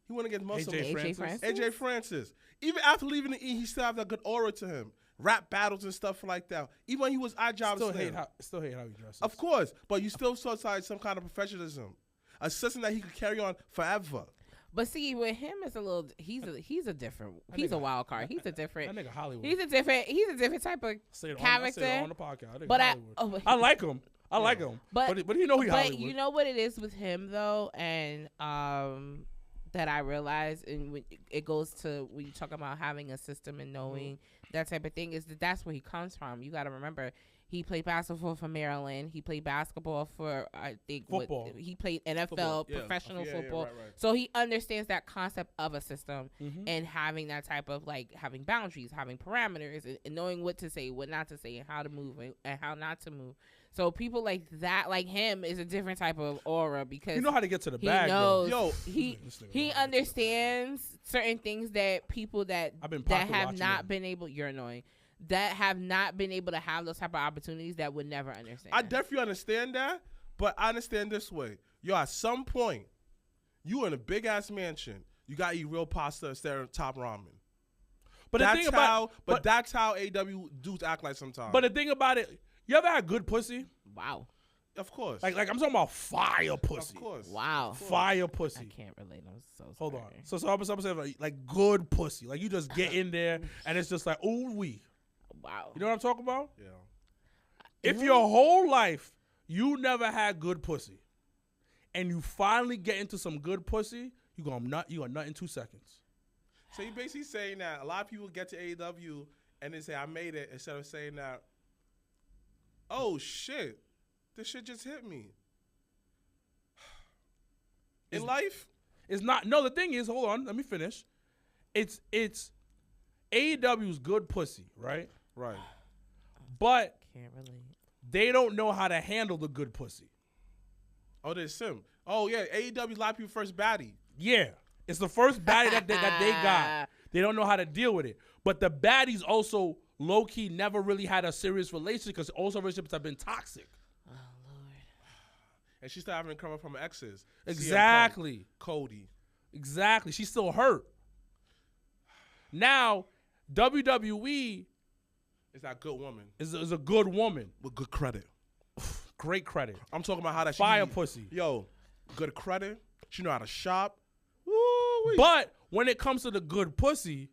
He went against muscle. AJ Francis? AJ Francis. Even after leaving the E, he still have that good aura to him. Rap battles and stuff like that. Even when he was iJob Still Slim. hate how he dresses. Of course, but you still saw some kind of professionalism. A system that he could carry on forever. But see, with him, it's a little. He's a wild card. He's a different. That nigga Hollywood. He's a different type of character. On the podcast. But I like him. I like him. But you know he Hollywood. But you know what it is with him though, and that I realized, and when it goes to when you talk about having a system and knowing that type of thing, is that's where he comes from. You got to remember. He played basketball for Maryland. He played basketball for, I think, football. He played NFL, professional football. Right. So he understands that concept of a system and having that type of, like, having boundaries, having parameters, and knowing what to say, what not to say, and how to move and how not to move. So people like that, like him, is a different type of aura because you know how to get to the he bag. knows. Yo, he understands certain things that people that have not been able. You're annoying. That have not been able to have those type of opportunities that would never understand. I definitely understand that, but I understand this way. Yo, at some point, you in a big ass mansion, you gotta eat real pasta instead of top ramen. But that's how AW dudes act like sometimes. But the thing about it, you ever had good pussy? Wow. Of course. Like I'm talking about fire pussy. Of course. Wow. Fire pussy. I can't relate. I'm so sorry. Hold on. So I'm saying like good pussy. Like you just get in there and it's just like, ooh wee. Wow. You know what I'm talking about? Yeah. If your whole life you never had good pussy, and you finally get into some good pussy, you gonna nut in 2 seconds. So you basically saying that a lot of people get to AEW and they say I made it instead of saying that, oh shit, this shit just hit me. In life, It's not. No, the thing is, hold on, let me finish. It's AEW's good pussy, right? Right. But can't relate. They don't know how to handle the good pussy. Oh, there's Sim. Oh yeah, AEW live people first baddie. Yeah, it's the first baddie that they got. They don't know how to deal with it. But the baddies also low key never really had a serious relationship because also relationships have been toxic. Oh Lord. And she's still having to cover from exes. Exactly. Cody. Exactly. She's still hurt. Now, WWE is that good woman. Is a good woman. With good credit. Great credit. I'm talking about how that fire pussy. Yo, good credit. She know how to shop. Woo-wee. But when it comes to the good pussy,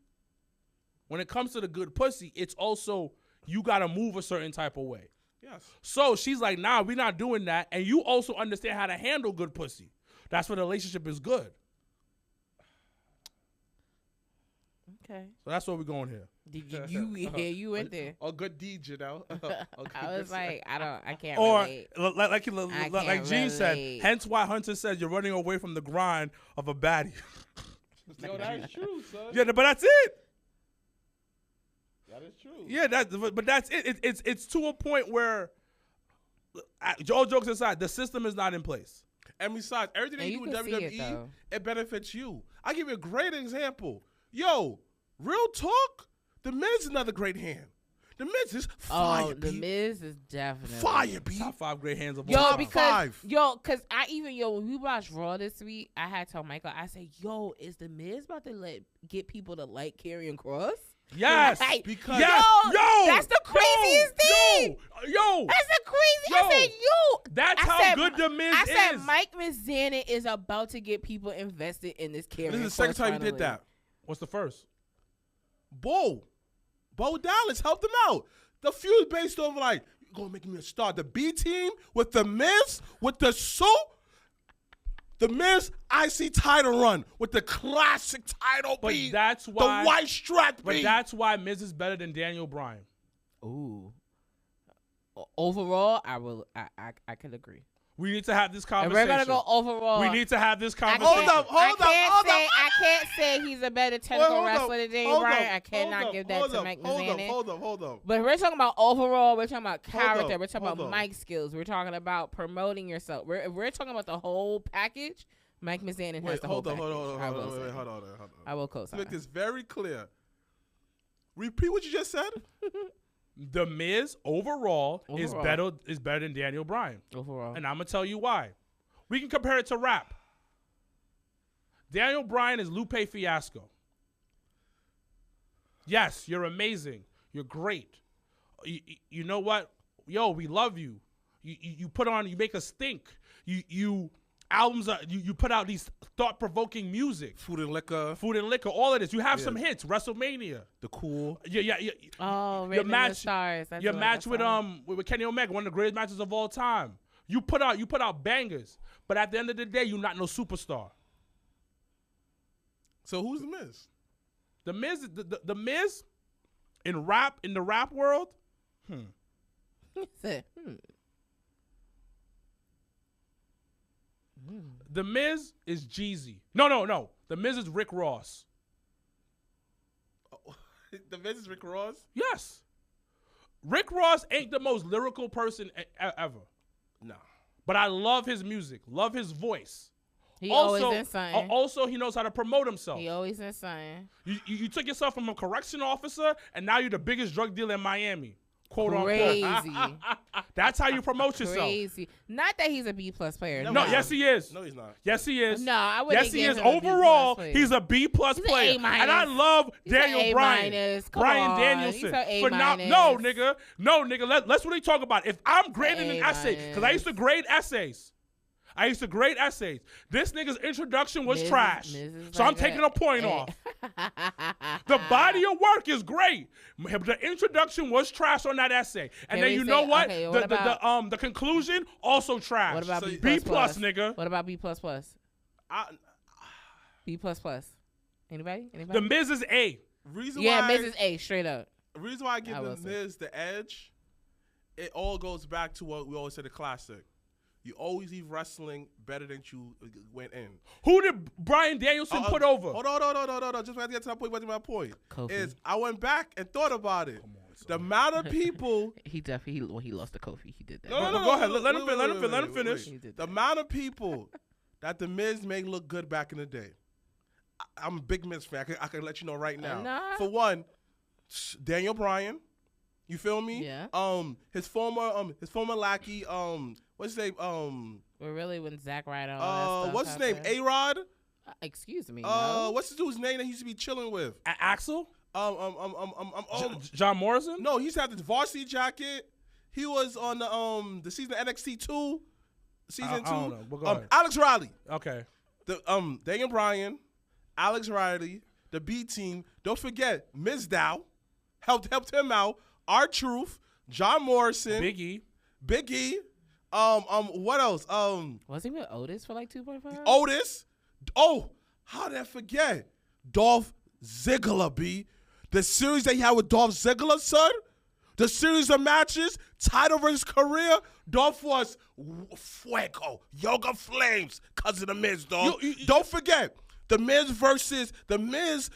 it's also you got to move a certain type of way. Yes. So she's like, nah, we're not doing that. And you also understand how to handle good pussy. That's when the relationship is good. Okay. So that's where we're going here. Did you went there. A good deed, you know. I was like, I can't or relate. Like Gene said, hence why Hunter says you're running away from the grind of a baddie. Yo, that's true, son. Yeah, but that's it. That is true. Yeah, but that's it. It's to a point where, all jokes aside, the system is not in place. And besides, everything they do in WWE, it benefits you. I'll give you a great example. Yo, real talk, The Miz is another great hand. The Miz is fire. Oh, The Miz is definitely fire, B. Top 5 great hands of all time. Because when we watched Raw this week, I had told Michael, I said, yo, is The Miz about to get people to like Karrion Kross? Yes, like, because that's the craziest thing. Yo, that's the craziest. I said, that's how good The Miz is. I said, Mike Mizanin is about to get people invested in this Karrion Kross. This is the second time he did that. What's the first? Bo Dallas helped him out. The feud based on like, you're gonna make me a star. The B team with The Miz, with the suit. The Miz IC title run with the classic title beat. That's why the white strap beat. But that's why Miz is better than Daniel Bryan. Ooh. Overall, I could agree. We need to have this conversation. And we're gonna go overall. We need to have this conversation. Hold up. I can't say he's a better technical wrestler than Daniel Bryan. I cannot give that to Mike Mizanin. Hold up. But we're talking about overall. We're talking about character. We're talking about mic skills. We're talking about promoting yourself. We're talking about the whole package. Mike Mizanin has the whole package. Hold on. I will co-sign. Make this very clear. Repeat what you just said. The Miz overall is better than Daniel Bryan. Overall. And I'm going to tell you why. We can compare it to rap. Daniel Bryan is Lupe Fiasco. Yes, you're amazing. You're great. You know what? Yo, we love you. You put on, you make us think. You albums, you put out these thought-provoking music. Food and liquor, all of this. You have some hits. WrestleMania. The Cool. Yeah. Oh, your match, Stars. Your match with Kenny Omega, one of the greatest matches of all time. You put out bangers, but at the end of the day, you're not no superstar. So who's The Miz? The Miz in the rap world. The Miz is Jeezy. No. The Miz is Rick Ross. Oh, The Miz is Rick Ross? Yes. Rick Ross ain't the most lyrical person ever. No. But I love his music. Love his voice. He always in something. Also, he knows how to promote himself. He always in something. You took yourself from a correction officer, and now you're the biggest drug dealer in Miami. Quote Crazy. Unquote. That's how you promote yourself. Crazy. Not that he's a B+ player. No, yes he is. No, he's not. Yes he is. No, I wouldn't. Yes he is. Overall, he's a B+ player. And I love Daniel Bryan. Bryan Danielson. No, nigga. Let's really talk about it. If I'm grading an essay, because I used to grade essays. This nigga's introduction was trash. So I'm taking a point off. The body of work is great. The introduction was trash on that essay. And then you know what? The conclusion also trash. What about B++? B+, nigga. What about B++? B++. Anybody? The Miz is A. Miz is A, straight up. The reason why I give the Miz the edge, it all goes back to what we always say, the classic. You always leave wrestling better than you went in. Who did Bryan Danielson put over? Hold on. Just when I get to that point, what's my point? Kofi. Is I went back and thought about it. Come on, son. The amount of people. He definitely when he lost to Kofi, he did that. No, Go ahead. Let him finish. He did The that. amount of people that the Miz made look good back in the day. I'm a big Miz fan. I can let you know right now. Nah. For one, Daniel Bryan. You feel me? Yeah. His former lackey. What's his name? But really, when Zack Ryder, all that stuff what's his name? happened- A-Rod. Excuse me. No. What's the dude's name that he used to be chilling with? Axel? John Morrison? No, he's had this varsity jacket. He was on the season of NXT 2, season I 2. don't know, but go ahead. Alex Riley. Okay. The Daniel Bryan, Alex Riley, the B team. Don't forget Ms. Dow helped him out. R-Truth, John Morrison, Big E. What else? Was he with Otis for like 2.5? Otis. Oh, how did I forget? Dolph Ziggler, B. The series that he had with Dolph Ziggler, son. The series of matches, title versus career. Dolph was fuego, yoga flames, cause of the Miz, dog. Don't forget the Miz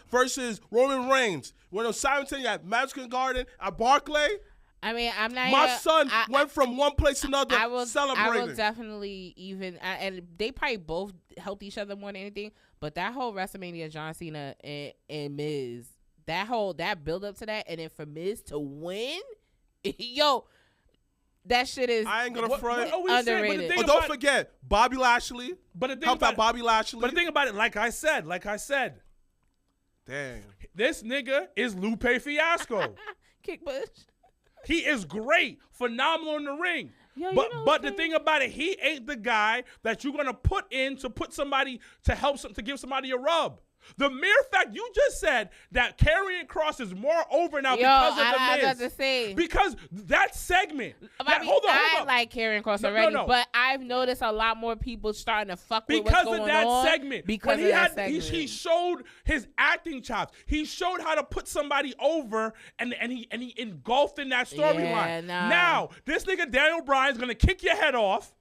versus Roman Reigns. When on simultaneous at Madison Garden at Barclay. I mean, I'm not. My even, son went from one place to another celebrating. I will definitely and they probably both helped each other more than anything. But that whole WrestleMania, John Cena and Miz, that build up to that, and then for Miz to win, yo, that shit is. I ain't gonna front. Underrated. But don't forget Bobby Lashley. Helped out Bobby Lashley. But the thing about it, like I said, damn, this nigga is Lupe Fiasco. Kick Bush. He is great, phenomenal in the ring. Yo, but the thing about it, he ain't the guy that you're gonna put in to put somebody to give somebody a rub. The mere fact you just said that Karrion Kross is more over now because of the Miz. I was about to say. Because that segment. Hold on. I like Karrion Kross already, but I've noticed a lot more people starting to fuck with what's going on. Because of that segment. Because of that segment. He showed his acting chops. He showed how to put somebody over, and he engulfed in that storyline. Yeah, Now, this nigga Daniel Bryan's going to kick your head off.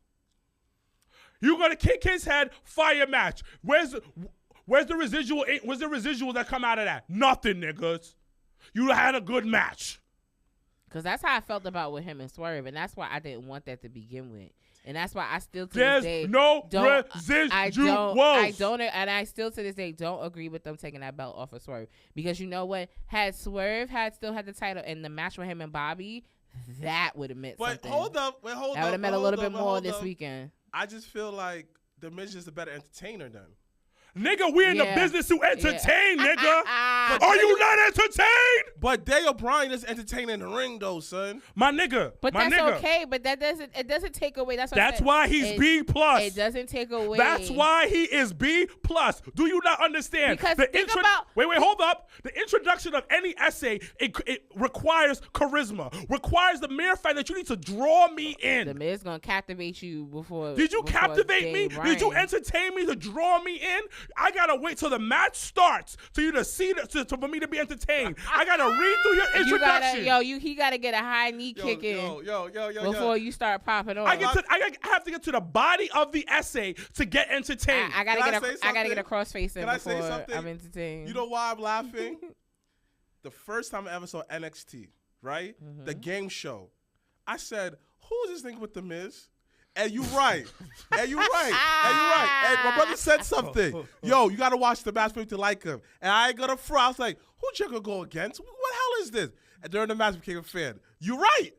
You're going to kick his head, fire match. Where's the residual? Where's the residual that come out of that? Nothing, niggas. You had a good match. Because that's how I felt about with him and Swerve, and that's why I didn't want that to begin with. And that's why I still to There's this day no don't, residuals. I don't, and I still to this day don't agree with them taking that belt off of Swerve. Because you know what? Had Swerve still had the title and the match with him and Bobby, that would have meant something. But hold up. That would have meant a little bit more this weekend. I just feel like the Miz is a better entertainer then. Nigga, we in the business to entertain, nigga. Are you not entertained? But Daniel Bryan is entertaining in the ring, though, son. My nigga. But my that's nigga. okay. But it doesn't take away. That's why he's B plus. It doesn't take away. That's why he is B plus. Do you not understand? Because wait, hold up. The introduction of any essay it requires charisma. Requires the mere fact that you need to draw me in. The Miz gonna captivate you before. Did you captivate me? Bryan. Did you entertain me to draw me in? I gotta wait till the match starts for you to see for me to be entertained. I gotta read through your introduction. He gotta get a high knee kick in before you start popping on. I have to get to the body of the essay to get entertained. I gotta get a crossface in before I'm entertained. You know why I'm laughing? The first time I ever saw NXT, right? Mm-hmm. The game show. I said, "Who is this nigga with the Miz?" And you right. And my brother said something. Yo, you got to watch the match for me to like him. And I ain't going to front. I was like, who you going to go against? What the hell is this? And during the match, I became a fan. You're right.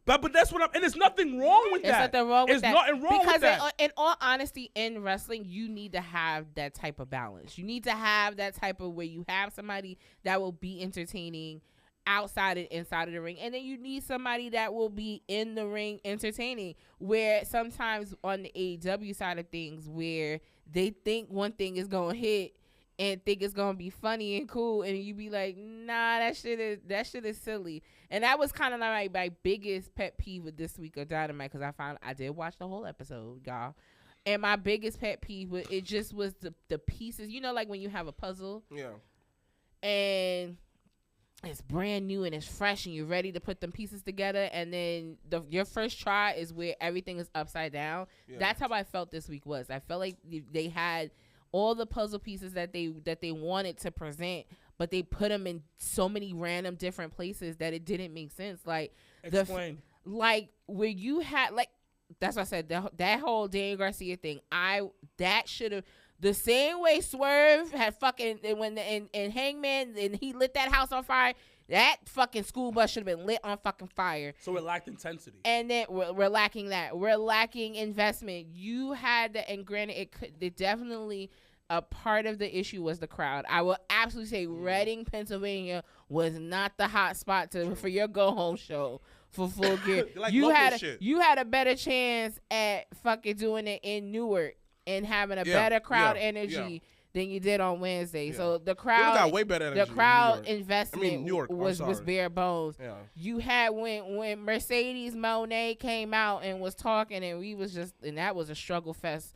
But that's what and there's nothing wrong with that. There's nothing wrong with that. Nothing wrong because with that. In all honesty, in wrestling, you need to have that type of balance. You need to have that type of where you have somebody that will be entertaining outside and inside of the ring, and then you need somebody that will be in the ring entertaining, where sometimes on the AEW side of things where they think one thing is gonna hit and think it's gonna be funny and cool, and you be like, nah, that shit is silly. And that was kind of like my biggest pet peeve with this week of Dynamite, because I did watch the whole episode, y'all, and my biggest pet peeve was the pieces, like when you have a puzzle, yeah, and it's brand new and it's fresh and you're ready to put them pieces together, and then your first try is where everything is upside down. Yeah. That's how I felt this week was. I felt like they had all the puzzle pieces that they wanted to present, but they put them in so many random different places that it didn't make sense. Like, explain. Like where you had, like, that's what I said, that whole Daniel Garcia thing. That should have, the same way Swerve had fucking, when in Hangman, and he lit that house on fire, that fucking school bus should have been lit on fucking fire. So it lacked intensity. And then we're lacking that. We're lacking investment. You had that, and granted, it definitely, a part of the issue was the crowd. I will absolutely say Reading, Pennsylvania was not the hot spot for your go home show for Full Gear. Like you had a better chance at fucking doing it in Newark and having a better crowd energy than you did on Wednesday. Yeah. So the crowd got way better energy. The crowd investment Newark, was bare bones. Yeah. You had when Mercedes Monet came out and was talking, and that was a struggle fest.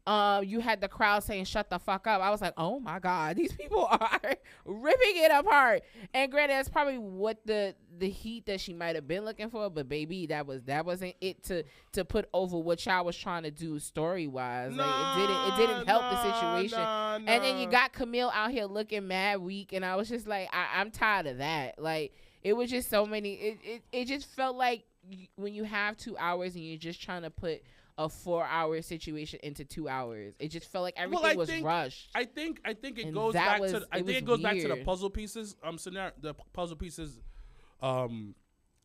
You had the crowd saying, "Shut the fuck up." I was like, "Oh my God, these people are ripping it apart." And granted, that's probably what the heat that she might have been looking for, but baby, that wasn't it to put over what y'all was trying to do story wise. Like, it didn't help the situation. And then you got Camille out here looking mad weak, and I was just like, I'm tired of that. Like, it was just so many. It just felt like when you have 2 hours and you're just trying to put a 4-hour situation into 2 hours. It just felt like everything was rushed. I think it goes back to the puzzle pieces scenario, the puzzle pieces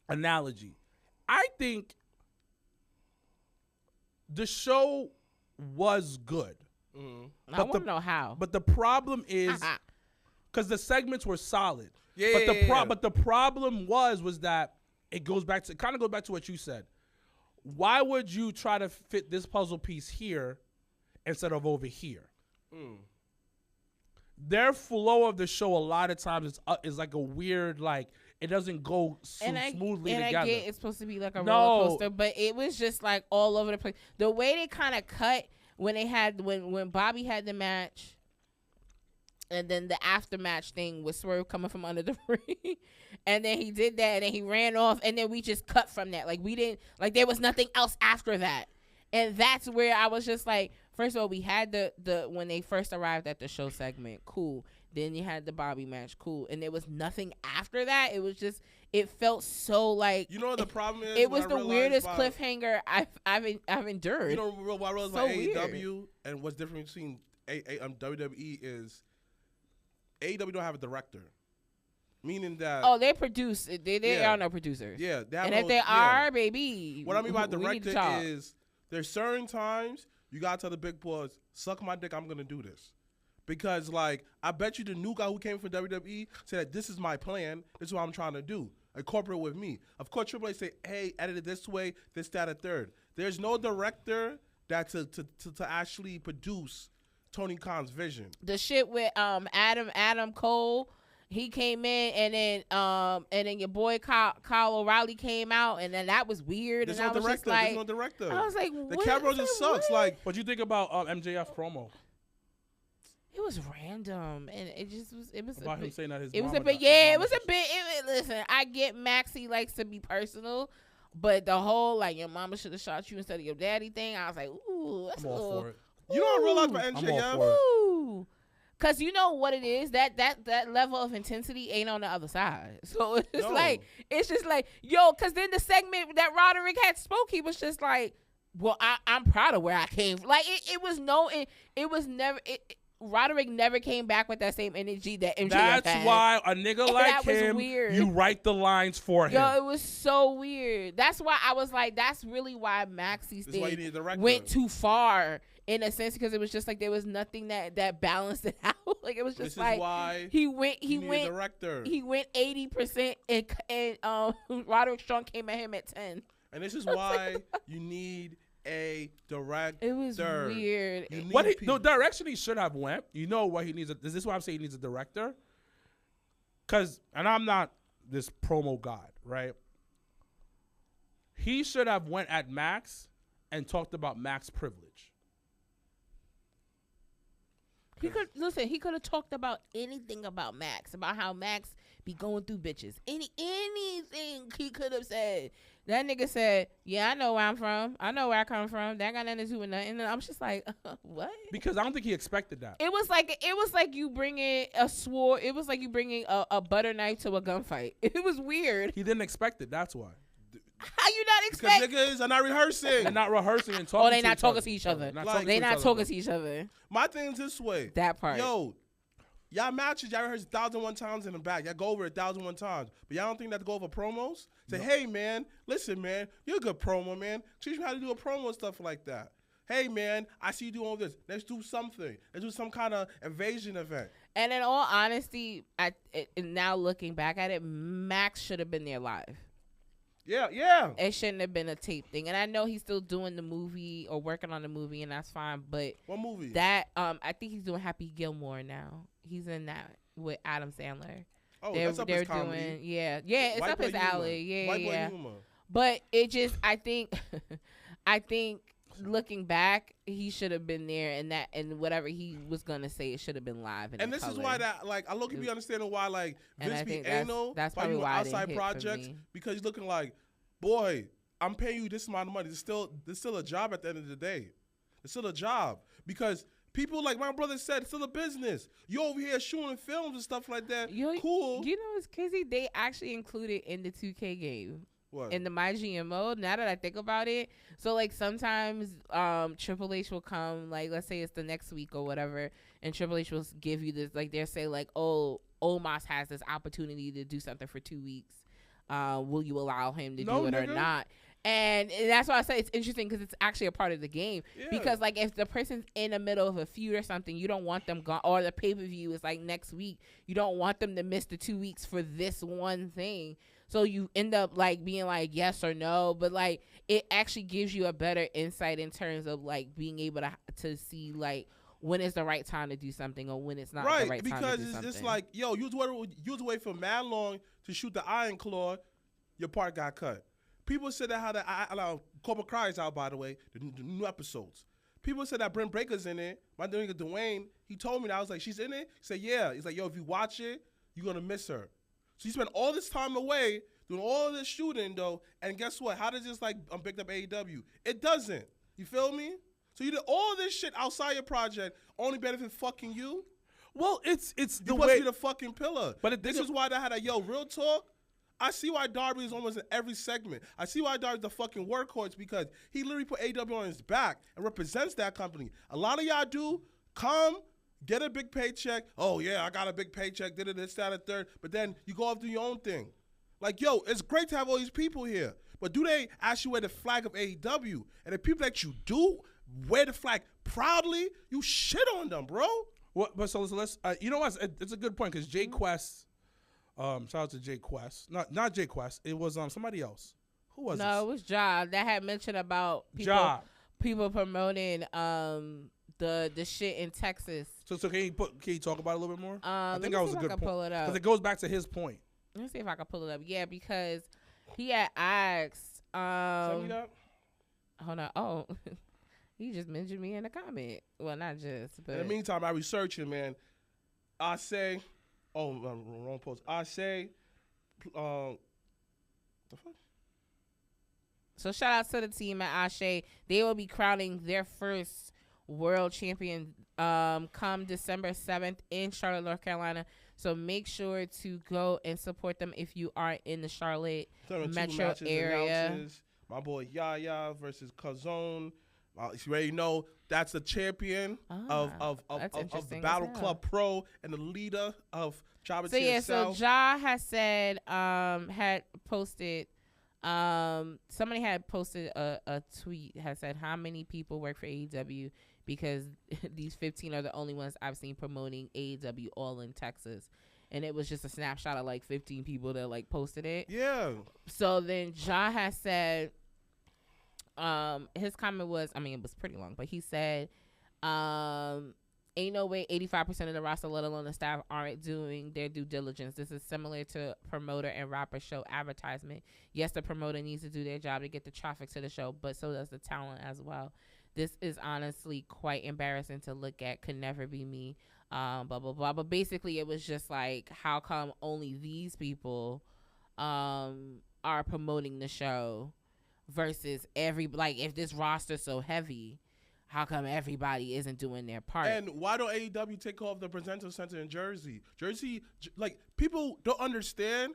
analogy. I think the show was good. Mm-hmm. I want to know how. But the problem is because the segments were solid. But the problem was that it kind of goes back to what you said. Why would you try to fit this puzzle piece here instead of over here? Their flow of the show a lot of times is like a weird, like, it doesn't go smoothly together. I get it's supposed to be like a roller coaster, but it was just like all over the place. The way they kind of cut when Bobby had the match, and then the after-match thing was Swerve coming from under the ring. And then he did that, and then he ran off, and then we just cut from that. Like, we didn't, like, there was nothing else after that. And that's where I was just like, first of all, we had the when they first arrived at the show segment, cool. Then you had the Bobby match, cool. And there was nothing after that. It was just, it felt so like. You know what the problem is? It was the weirdest cliffhanger I've endured. You know what I realized about AEW and what's different between WWE is AEW don't have a director. Meaning that they produce. They are no producers. Yeah, and if they are, baby. What I mean by director is there's certain times you gotta tell the big boys, suck my dick, I'm gonna do this. Because like I bet you the new guy who came from WWE said that this is my plan, this is what I'm trying to do. Incorporate with me. Of course Triple H say, hey, edit it this way, this, that, a third. There's no director that to actually produce Tony Khan's vision. The shit with Adam Cole. He came in, and then your boy Kyle O'Reilly came out, and then that was weird. There's no director. I was like, what? The camera just sucks. Like, what do you think about MJF promo? It was random, and it just was. It was about him saying that his. It was a bit. Yeah, it was a bit. Listen, I get Maxie likes to be personal, but the whole like your mama should have shot you instead of your daddy thing. I was like, ooh, that's I'm all for it. You don't realize about MJF. Ooh. Cause you know what it is, that level of intensity ain't on the other side. So it's just like, yo, cause then the segment that Roderick had spoke, he was just like, well, I'm proud of where I came from. Like Roderick never came back with that same energy that MJF had. That's why a nigga like him, you write the lines for him. Yo, it was so weird. That's why I was like, that's really why Maxie's thing went too far. In a sense, because it was just like there was nothing that balanced it out. Like it was just this is why he went a director. He went 80% and Roderick Strong came at him at 10. And this is why you need a director. It was weird. The direction he should have went. You know what he needs? Is this why I'm saying he needs a director? Because, and I'm not this promo god, right? He should have went at Max and talked about Max privilege. He could have talked about anything about Max, about how Max be going through bitches. Anything he could have said. That nigga said, yeah, I know where I'm from. I know where I come from. That got nothing to do with nothing. And I'm just like, what? Because I don't think he expected that. It was like you bringing a sword. It was like you bringing a butter knife to a gunfight. It was weird. He didn't expect it. That's why. How you not expect? Because niggas are not rehearsing. They're not rehearsing and talking. Oh, they not talking to each other. They not talking to each other. My thing's this way. That part. Yo, y'all matches, y'all rehearse 1,001 times in the back. Y'all go over 1,001 times. But y'all don't think that to go over promos? Say, hey, man, listen, man, you're a good promo, man. Teach me how to do a promo and stuff like that. Hey, man, I see you doing all this. Let's do something. Let's do some kind of invasion event. And in all honesty, now looking back at it, Max should have been there live. Yeah. It shouldn't have been a tape thing. And I know he's still doing the movie or working on the movie, and that's fine. But what movie? That I think he's doing Happy Gilmore now. He's in that with Adam Sandler. Oh, that's up his comedy. It's White up his alley. White boy humor. But it just, I think looking back, he should have been there, and whatever he was gonna say, it should have been live. And this is why that, like, I look at be understanding why, like, Vince be anal. That's probably why outside projects, because he's looking like, boy, I'm paying you this amount of money. There's still a job at the end of the day. It's still a job because people, like my brother said, it's still a business. You over here shooting films and stuff like that. Cool. You know what's crazy? They actually included in the 2K game. What? In the My GM mode, now that I think about it. So, like, sometimes Triple H will come, like, let's say it's the next week or whatever, and Triple H will give you this, like, they'll say, like, oh, Omos has this opportunity to do something for 2 weeks. Will you allow him to do it or not? And that's why I say it's interesting because it's actually a part of the game. Yeah. Because, like, if the person's in the middle of a feud or something, you don't want them gone, or the pay-per-view is, like, next week, you don't want them to miss the 2 weeks for this one thing. So you end up, like, being like yes or no, but, like, it actually gives you a better insight in terms of, like, being able to see, like, when is the right time to do something or when it's not the right time to do something. Right, because it's like, yo, you was away for mad long to shoot the Iron Claw, your part got cut. People said that how the Cobra Kai is out, by the way, the new episodes. People said that Brent Breaker's in it. My nigga Dwayne, he told me that. I was like, she's in it? He said, yeah. He's like, yo, if you watch it, you're going to miss her. So you spent all this time away doing all of this shooting, though, and guess what? How does this, like, picked up AEW? It doesn't. You feel me? So you did all this shit outside your project, only benefit fucking you? Well, it's the way. way. Be the fucking pillar. But this is why they had real talk. I see why Darby is almost in every segment. I see why Darby's the fucking workhorse because he literally put AEW on his back and represents that company. A lot of y'all do come, get a big paycheck. Oh, yeah, I got a big paycheck, did it, this, that, and third. But then you go off do your own thing. Like, yo, it's great to have all these people here. But do they actually wear the flag of AEW? And the people that you do wear the flag proudly, you shit on them, bro. Well, but so let's you know what? It's a good point because Jay Quest, shout out to Jay Quest. Not Jay Quest. It was somebody else. Who was it? No, it was Ja that had mentioned about people promoting the shit in Texas. So can you talk about it a little bit more? I think that was a good point because it goes back to his point. Let me see if I can pull it up. Yeah, because he had asked. Send me that. Hold on. Oh, he just mentioned me in a comment. Well, not just, but in the meantime, I researching, man. I say, wrong post. I say, the fuck. So shout out to the team at Ashe. They will be crowning their first world champion come December 7th in Charlotte, North Carolina. So make sure to go and support them if you are in the Charlotte metro area. My boy Yaya versus Cazone. You already know that's the champion of the Battle Club Pro and the leader of Jobbertears. So Ja has said had posted somebody had posted a tweet, has said how many people work for AEW because these 15 are the only ones I've seen promoting AEW all in Texas. And it was just a snapshot of like 15 people that like posted it. Yeah. So then Ja has said, his comment was, I mean, it was pretty long, but he said, ain't no way 85% of the roster, let alone the staff, aren't doing their due diligence. This is similar to promoter and rapper show advertisement. Yes, the promoter needs to do their job to get the traffic to the show, but so does the talent as well. This is honestly quite embarrassing to look at. Could never be me. Blah blah blah. But basically, it was just like, how come only these people are promoting the show versus if this roster's so heavy, how come everybody isn't doing their part? And why don't AEW take off the Presenter Center in Jersey? People don't understand.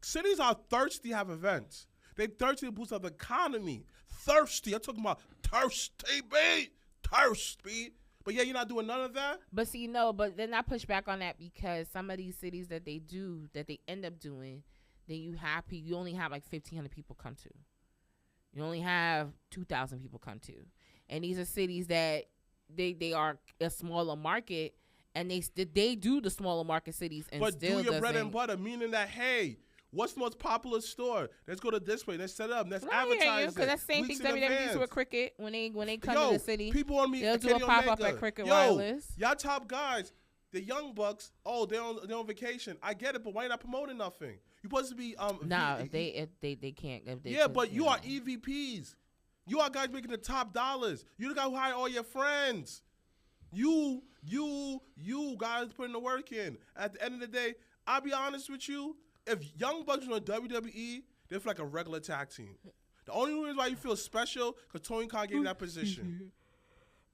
Cities are thirsty to have events. They thirsty to boost up the economy. Thirsty. I'm talking about thirsty, babe. Thirsty. But yeah, you're not doing none of that? But see, no, but then I push back on that because some of these cities that they end up doing, then you only have like 1,500 people come to. You only have 2,000 people come to. And these are cities that they are a smaller market, and they do the smaller market cities and but still do your bread and butter, meaning that, hey, what's the most popular store? Let's go to this way. Let's set up. Let's advertise it. Because that's the same thing WWE do with Cricket when they come to the city. People on me, they'll do a pop-up at Cricket Wireless. Y'all top guys, the Young Bucks, they're on vacation. I get it, but why you not promoting nothing? You're supposed to be if they can't. But you are EVPs. You are guys making the top dollars. You the guy who hire all your friends. You guys putting the work in. At the end of the day, I'll be honest with you. If Young Bucks were on WWE, they're like a regular tag team. The only reason why you feel special because Tony Khan gave you that position.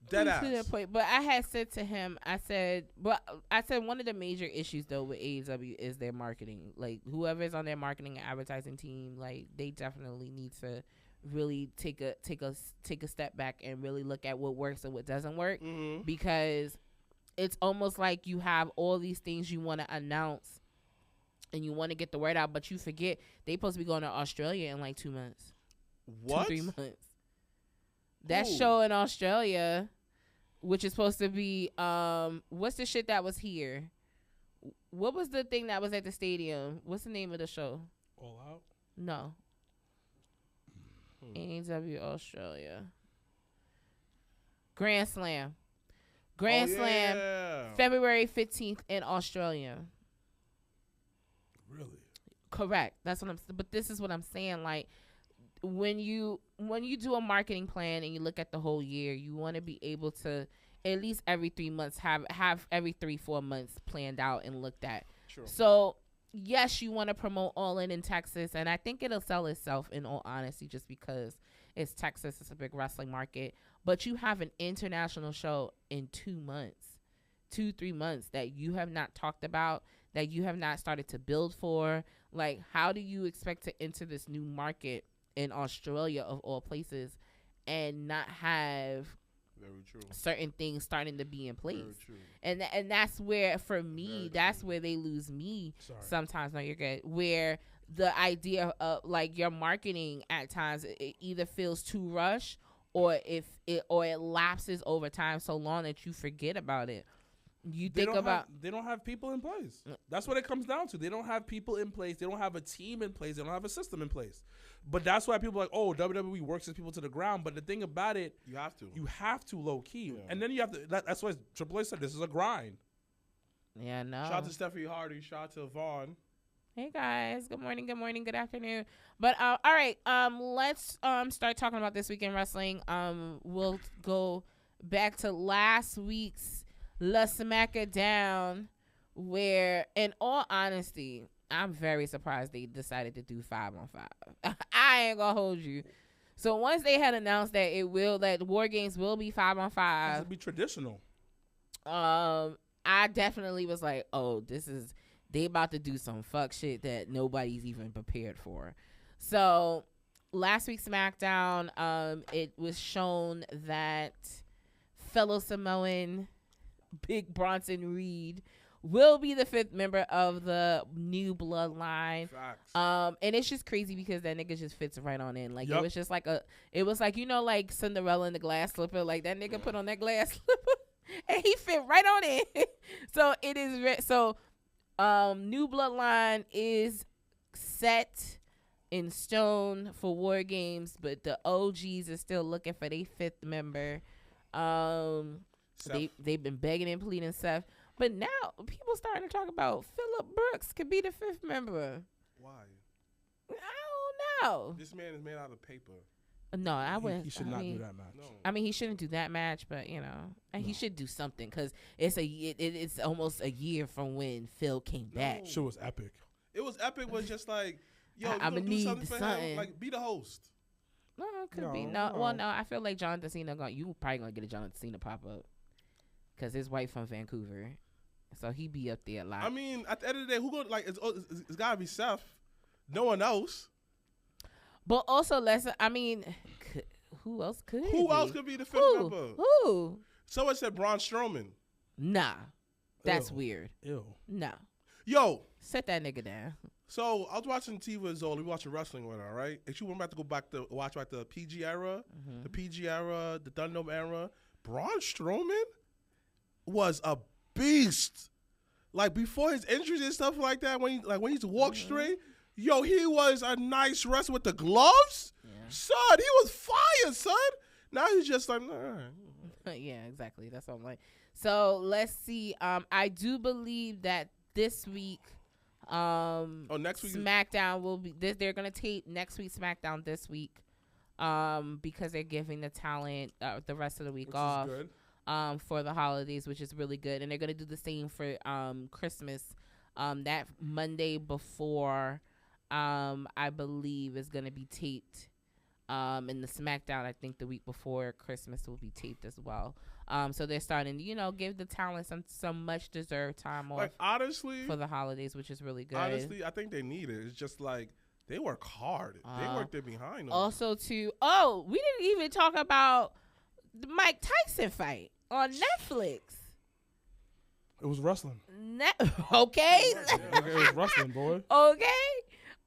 Dead ass. To that point. But I had said to him, I said one of the major issues though with AEW is their marketing. Like whoever's on their marketing and advertising team, like they definitely need to really take a step back and really look at what works and what doesn't work, because it's almost like you have all these things you want to announce and you want to get the word out, but you forget they supposed to be going to Australia in like 2 months. What? 2-3 months. That show in Australia, which is supposed to be what's the shit that was here? What was the thing that was at the stadium? What's the name of the show? All Out? No. AEW Australia. Grand Slam. Slam. February 15th in Australia. Really? Correct. That's what but this is what I'm saying. Like when you do a marketing plan and you look at the whole year, you want to be able to at least every 3 months have every 3-4 months planned out and looked at. True. So yes, you want to promote All In Texas, and I think it'll sell itself in all honesty just because it's Texas, it's a big wrestling market. But you have an international show in 2 months, 2-3 months that you have not talked about, that you have not started to build for. Like, how do you expect to enter this new market in Australia of all places and not have Very true. certain things starting to be in place? Very true. And that's where, for me, that's where they lose me sometimes. No, you're good. Where the idea of like your marketing at times, it either feels too rushed or it lapses over time so long that you forget about it. They don't have people in place. That's what it comes down to. They don't have people in place. They don't have a team in place. They don't have a system in place. But that's why people are like, oh, WWE works its people to the ground. But the thing about it, you have to low key, and then you have to. That's why Triple H said this is a grind. Yeah, no. Shout out to Stephanie Hardy. Shout out to Vaughn. Hey guys, good morning, good afternoon. But all right, let's start talking about this weekend wrestling. We'll go back to last week's La SmackDown, where, in all honesty, I'm very surprised they decided to do 5-on-5. I ain't gonna hold you. So once they had announced that War Games will be 5-on-5, it'll be traditional. I definitely was like, oh, they about to do some fuck shit that nobody's even prepared for. So last week's SmackDown, it was shown that fellow Samoan Big Bronson Reed will be the 5th member of the new bloodline. Facts. And it's just crazy because that nigga just fits right on in. Like, it was just like like Cinderella in the glass slipper. Like, that nigga put on that glass slipper and he fit right on in. So it is new bloodline is set in stone for War Games, but the OGs are still looking for their 5th member. They've been begging and pleading Seth, but now people starting to talk about Phillip Brooks could be the 5th member. Why? I don't know. This man is made out of paper. No, I wouldn't. He should not do that match. No. I mean, he shouldn't do that match, but and he should do something because it's almost a year from when Phil came back. Shit was epic. It was epic. Was just like, yo, you I'ma gonna do need something for something. him? Like, be the host. No, it could be No. Well, no, I feel like Jonathan Cena you probably gonna get a Jonathan Cena pop up because his wife from Vancouver, so he be up there a lot. I mean, at the end of the day, who gonna like? It's gotta be Seth. No one else. But also, who else could? Who it else be? could be the fifth member? Who? Someone said Braun Strowman. Nah, that's Ew. weird. Ew. No, Yo, set that nigga down. so I was watching TV with Zola. We watching wrestling with her, right? And she went back to go back to watch like the PG era, Mm-hmm. the PG era, the Thunderdome era. Braun Strowman was a beast. Like before his injuries and stuff like that, when he used to walk Mm-hmm. straight, yo, he was a nice wrestler with the gloves. Yeah. Son, he was fire, son. Now he's just like, nah. Yeah, exactly. That's what I'm like. So let's see. I do believe that this week, next week SmackDown will be. They're gonna tape next week SmackDown this week, because they're giving the talent the rest of the week Which off. is good. For the holidays, which is really good, and they're gonna do the same for Christmas. That Monday before, I believe is gonna be taped. And the SmackDown, I think the week before Christmas will be taped as well. So they're starting to, give the talent some much deserved time off Like honestly, for the holidays, which is really good. honestly, I think they need it. It's just like they work hard. They work their behind them. Also, we didn't even talk about the Mike Tyson fight on Netflix. It was wrestling. Okay. It was wrestling, boy. Okay.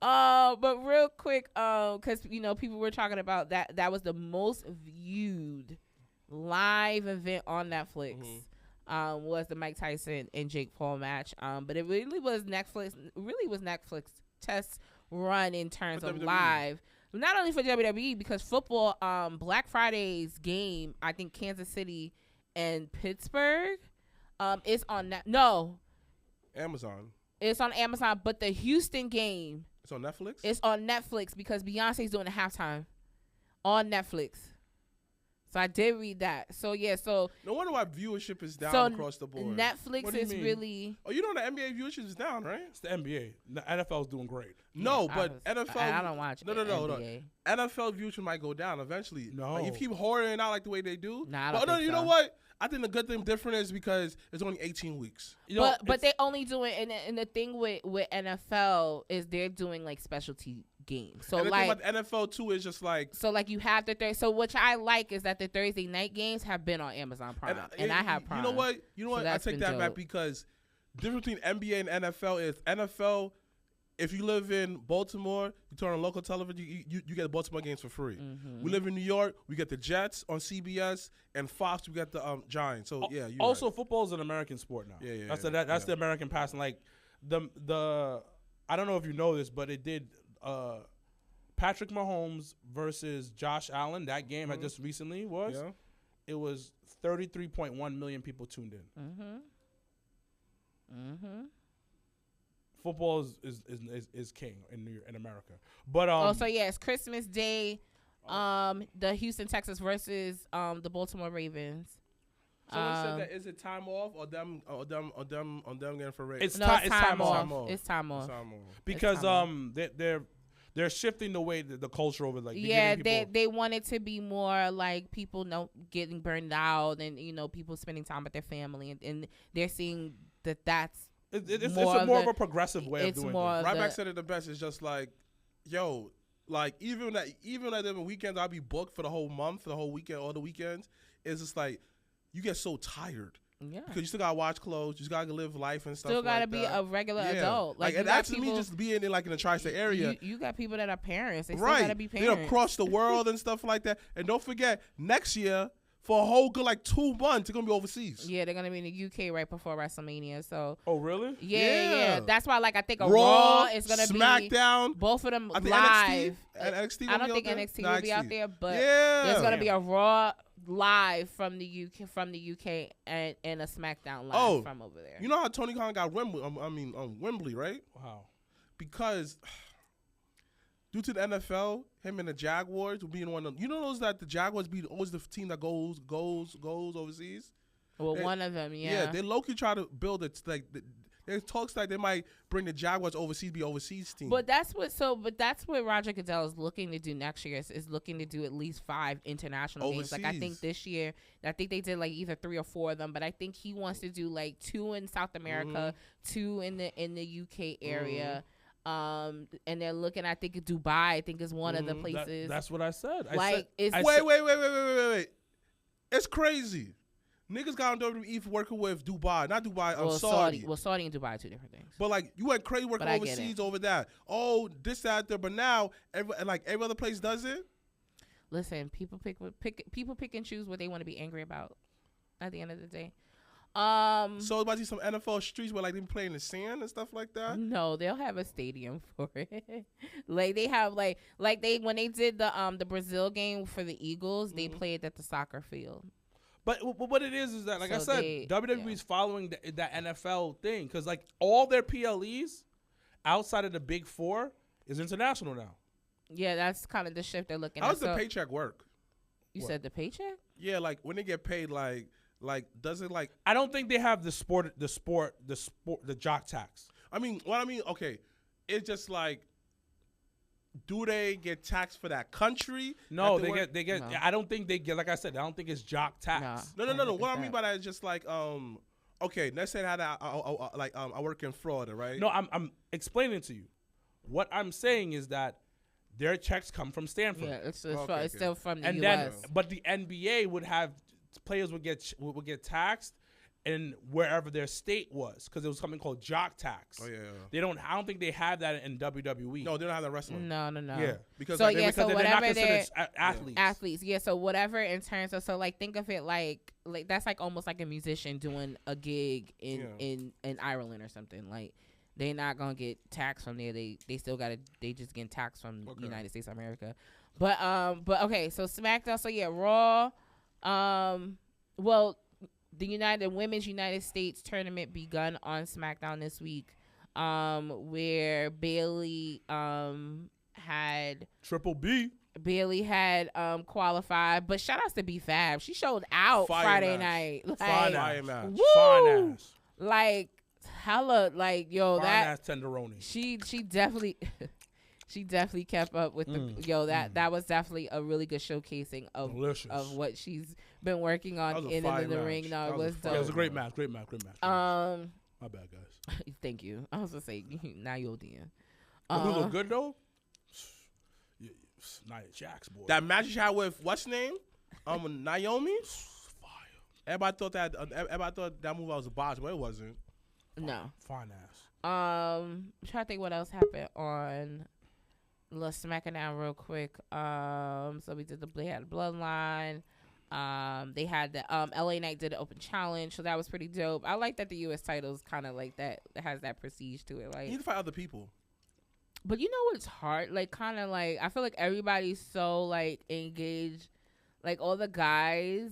But real quick, because people were talking about that was the most viewed live event on Netflix. Was the Mike Tyson and Jake Paul match. But it really was Netflix test run in terms For of WWE. live. Not only for WWE, because football, Black Friday's game, I think Kansas City and Pittsburgh, is on Amazon. It's on Amazon, but the Houston game, It's on Netflix. it's on Netflix because Beyonce's doing a halftime on Netflix. So I did read that. So yeah, no wonder why viewership is down so across the board. Netflix What do you is mean? really. Oh, you know the NBA viewership is down, right? It's the NBA. The NFL's doing great. No, but NFL. I don't watch. No. NBA. NFL viewership might go down eventually. No. Like, if you keep hoarding it out like the way they do. Nah, I but don't no, think you know so. what? I think the good thing different is because it's only 18 weeks. But they only do it, and the thing with NFL is they're doing like specialty games. So and the like thing about the NFL too is just like. So like you have so which I like is that the Thursday night games have been on Amazon Prime, and I have Prime. You know what? So I that's take been that back dope. because the difference between NBA and NFL is NFL. If you live in Baltimore, you turn on local television, you get the Baltimore games for free. Mm-hmm. We live in New York, we get the Jets on CBS, and Fox, we get the Giants. So yeah, you also football is an American sport now. Yeah. That's the American passing. Like the I don't know if you know this, but it did Patrick Mahomes versus Josh Allen. That game I just recently was. Yeah. It was 33.1 million people tuned in. Football is king in America. But also, it's Christmas Day. The Houston Texans versus the Baltimore Ravens. Someone said that is it time off or them getting for race? It's No, time it's time off. off. It's time off. Because time they're shifting the way the culture over, like Yeah, giving people, they want it to be more like people getting burned out and people spending time with their family and they're seeing that's it's more more of of a progressive way of it's doing more things. of Ryback said it the best. It's just like, yo, like even at the weekends I'll be booked for the whole month, for the whole weekend, all the weekends. It's just like you get so tired. Yeah. Because you still gotta watch clothes, you still gotta live life and stuff. Still gotta like be that. a regular Yeah. adult. Like and that's me just being in like in the tri-state area. You got people that are parents. They still Right. gotta be They're parents. across the world and stuff like that. And don't forget, next year, for a whole good like 2 months, they're gonna be overseas. Yeah, they're gonna be in the UK right before WrestleMania. So Oh really? yeah. That's why like I think a Raw Raw is gonna SmackDown, be both of them I think live. NXT I don't think NXT will be out there, but there's gonna be a Raw live from the UK and a SmackDown live from over there. You know how Tony Khan got Wembley? Wembley, right? Wow. Because due to the NFL, him and the Jaguars being one of them. You know those that the Jaguars be always the team that goes overseas? Well, one of them, Yeah, they low-key try to build it. Like, there's talks like they might bring the Jaguars overseas, be overseas team. But that's what Roger Goodell is looking to do next year. Is looking to do at least 5 international games. Like, I think this year, I think they did like either 3 or 4 of them. But I think he wants to do like 2 in South America, 2 in the UK area. And they're looking. I think Dubai. I think is one of the places. That's what I said. Like, wait. It's crazy. Niggas got on WWE for working with Dubai, not Dubai. Saudi. Well, Saudi and Dubai are 2 different things. But like, you went crazy working overseas over that. Oh, this, that, there. But now, every other place does it. Listen, people pick and choose what they want to be angry about. At the end of the day, so about to see some NFL streets where like they play in the sand and stuff like that. No, they'll have a stadium for it. Like they have like they when they did the Brazil game for the Eagles, they played at the soccer field. But what it is that, like I said, WWE's following that NFL thing because, like, all their PLEs outside of the Big 4 is international now. Yeah, that's kind of the shift they're looking at. How does the paycheck work? You said the paycheck? Yeah, like when they get paid, like does it like? I don't think they have the jock tax. Okay, it's just like. Do they get taxed for that country? No, they get. No. I don't think they get. Like I said, I don't think it's jock tax. No. What I mean by that is just like, okay, let's say that I work in Florida, right? No, I'm explaining to you. What I'm saying is that their checks come from Stanford. Yeah, it's still from the and U.S. But the NBA would have players would get taxed. And wherever their state was, because it was something called jock tax. Oh yeah. I don't think they have that in WWE. No, they don't have that wrestling. No. Yeah, because so whatever they're not considered athletes. Athletes, yeah. So whatever in terms of like think of it like that's like almost like a musician doing a gig in Ireland or something. Like they're not gonna get taxed from there. They still they just get taxed from the United States of America. But okay. So SmackDown. So yeah, Raw. Well. The Women's United States tournament begun on SmackDown this week, where Bayley had Triple B. Bayley had qualified, but shout outs to B Fab. She showed out Friday night. Like, fire match. Woo! Fine ass. Like hella like yo fine that ass tenderoni. She definitely. She definitely kept up with that was definitely a really good showcasing of what she's been working on in the ring. No, it was dope. Yeah, it was a great match. My bad, guys. Thank you. I was gonna say now you'll DM. We look good though. Nia Jax, boy. That match she had with what's name? Naomi. Fire. Everybody thought that move was a botch, but it wasn't. No. Fine ass. I'm trying to think what else happened on. Let's smack it down real quick. So we had a Bloodline. They had the LA Knight did an open challenge, so that was pretty dope. I like that the US titles kind of like that. It has that prestige to it. Like you need to fight other people. But you know what's hard? Like kind of like I feel like everybody's so like engaged. Like all the guys.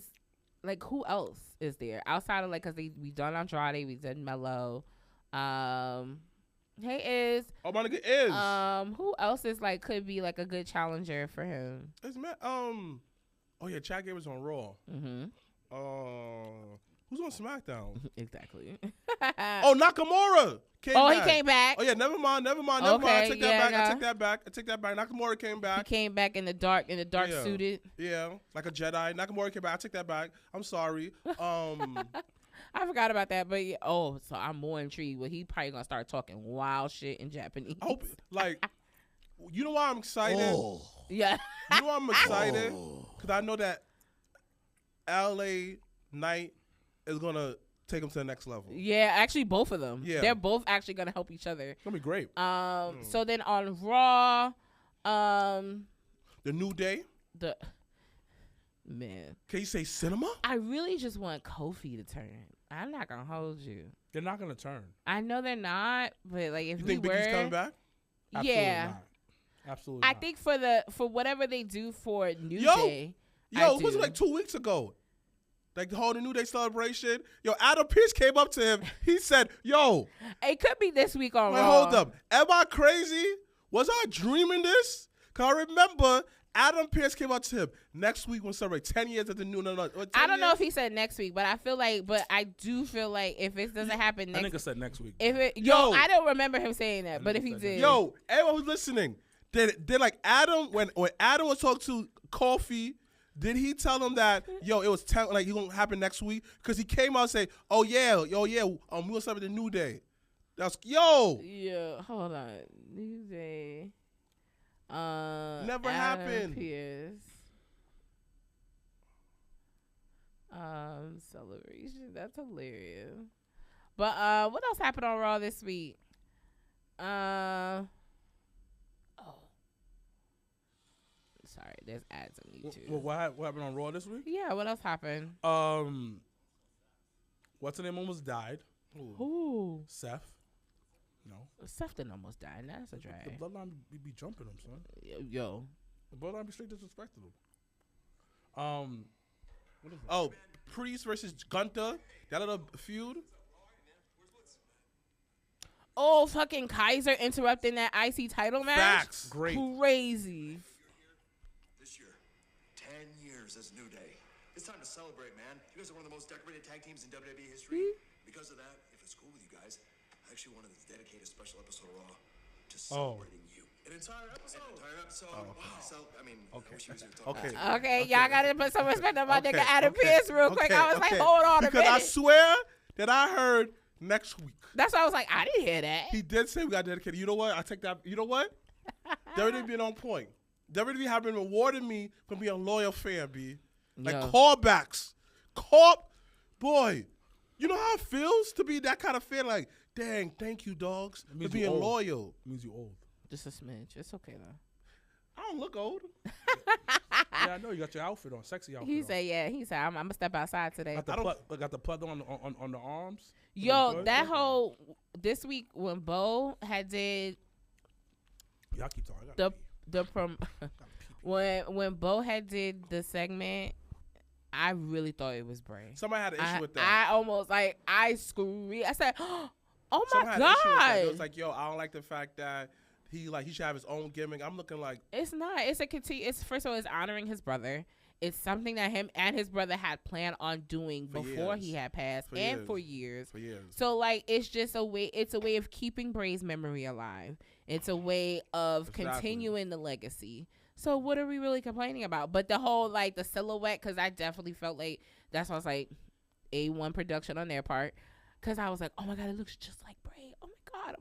Like who else is there outside of like because we done Andrade, we did Melo. Hey Iz. Oh my nigga Iz. Who else is like could be like a good challenger for him? It's oh yeah, Chad Gable's on Raw. Mm-hmm. Who's on SmackDown? Exactly. Oh, Nakamura came back. He came back. Oh yeah, never mind. I take that back. Nakamura came back. He came back in the dark suited. Yeah, like a Jedi. Nakamura came back. I take that back. I'm sorry. I forgot about that, but so I'm more intrigued. Well, he probably gonna start talking wild shit in Japanese. I hope, like, you know why I'm excited? Oh. Yeah. You know why I'm excited? Because I know that LA Knight is gonna take him to the next level. Yeah, actually, both of them. Yeah, they're both actually gonna help each other. It's gonna be great. So then on Raw, the New Day. Man, can you say cinema? I really just want Kofi to turn. I'm not gonna hold you. They're not gonna turn. I know they're not, but like if you think Big E's coming back? Yeah, absolutely. I think for whatever they do for New Day. It was like 2 weeks ago. Like the whole New Day celebration. Yo, Adam Pearce came up to him. He said, it could be this week on Raw. Hold up. Am I crazy? Was I dreaming this? Because I remember Adam Pearce came out to him next week when celebrate 10 years at the new. I don't know if he said next week, but I do feel like if it doesn't happen next week. I nigga said next week. I don't remember him saying that, but if he did. Yo, everyone who's listening, did like Adam, when Adam was talking to Kofi, did he tell him that, yo, it was like it won't happen next week? Because he came out and say, oh, yeah, we will celebrate the New Day. That's, yo. Yeah, hold on. New Day. Never Adam happened. Pearce. Celebration. That's hilarious. But what else happened on Raw this week? Sorry, there's ads on YouTube. What happened on Raw this week? Yeah, what else happened? What's her name almost died? Who? Seth. No. Seth didn't almost die. That's a drag. The bloodline be jumping him, son. Yo. The bloodline be straight disrespecting him. What is that? Oh, Priest versus Gunther. That little feud. Oh, fucking Kaiser interrupting that IC title match. Facts. Great. Crazy. This year, 10 years as New Day. It's time to celebrate, man. You guys are one of the most decorated tag teams in WWE history. Because of that, if it's cool with you guys, I actually wanted to dedicate a special episode of Raw to celebrating you. An entire episode. Wow. So, I mean, I wish you was here talking about it. Okay, y'all gotta put some respect on my nigga Adam Pearce real quick. I was like, hold on a minute. Because I swear that I heard next week. That's why I was like, I didn't hear that. He did say we got dedicated. You know what? I take that. You know what? WWE been on point. WWE have been rewarding me for being a loyal fan, B. Like callbacks. Boy, you know how it feels to be that kind of fan? Like, dang, thank you, dogs, for being loyal. It means you old. Just a smidge. It's okay, though. I don't look old. Yeah, I know. You got your outfit on. Sexy outfit He said, yeah. He said, I'm going to step outside today. Got the plug on the arms. Yo, that whole, this week when Bo had did Y'all keep talking. when Bo had did the segment, I really thought it was Bryan. Somebody had an issue with that. I almost, like, I screamed. I said, oh, my Somebody God. had an issue with that. It was like, yo, I don't like the fact that he should have his own gimmick. I'm looking like. It's not. It's a continue. It's, first of all, it's honoring his brother. It's something that him and his brother had planned on doing before he had passed for years. So, like, it's just a way. It's a way of keeping Bray's memory alive. It's a way of continuing the legacy. So, what are we really complaining about? But the whole, like, the silhouette, because I definitely felt like that's why I was like, A1 production on their part. Because I was like, oh my God, it looks just like Bray. Oh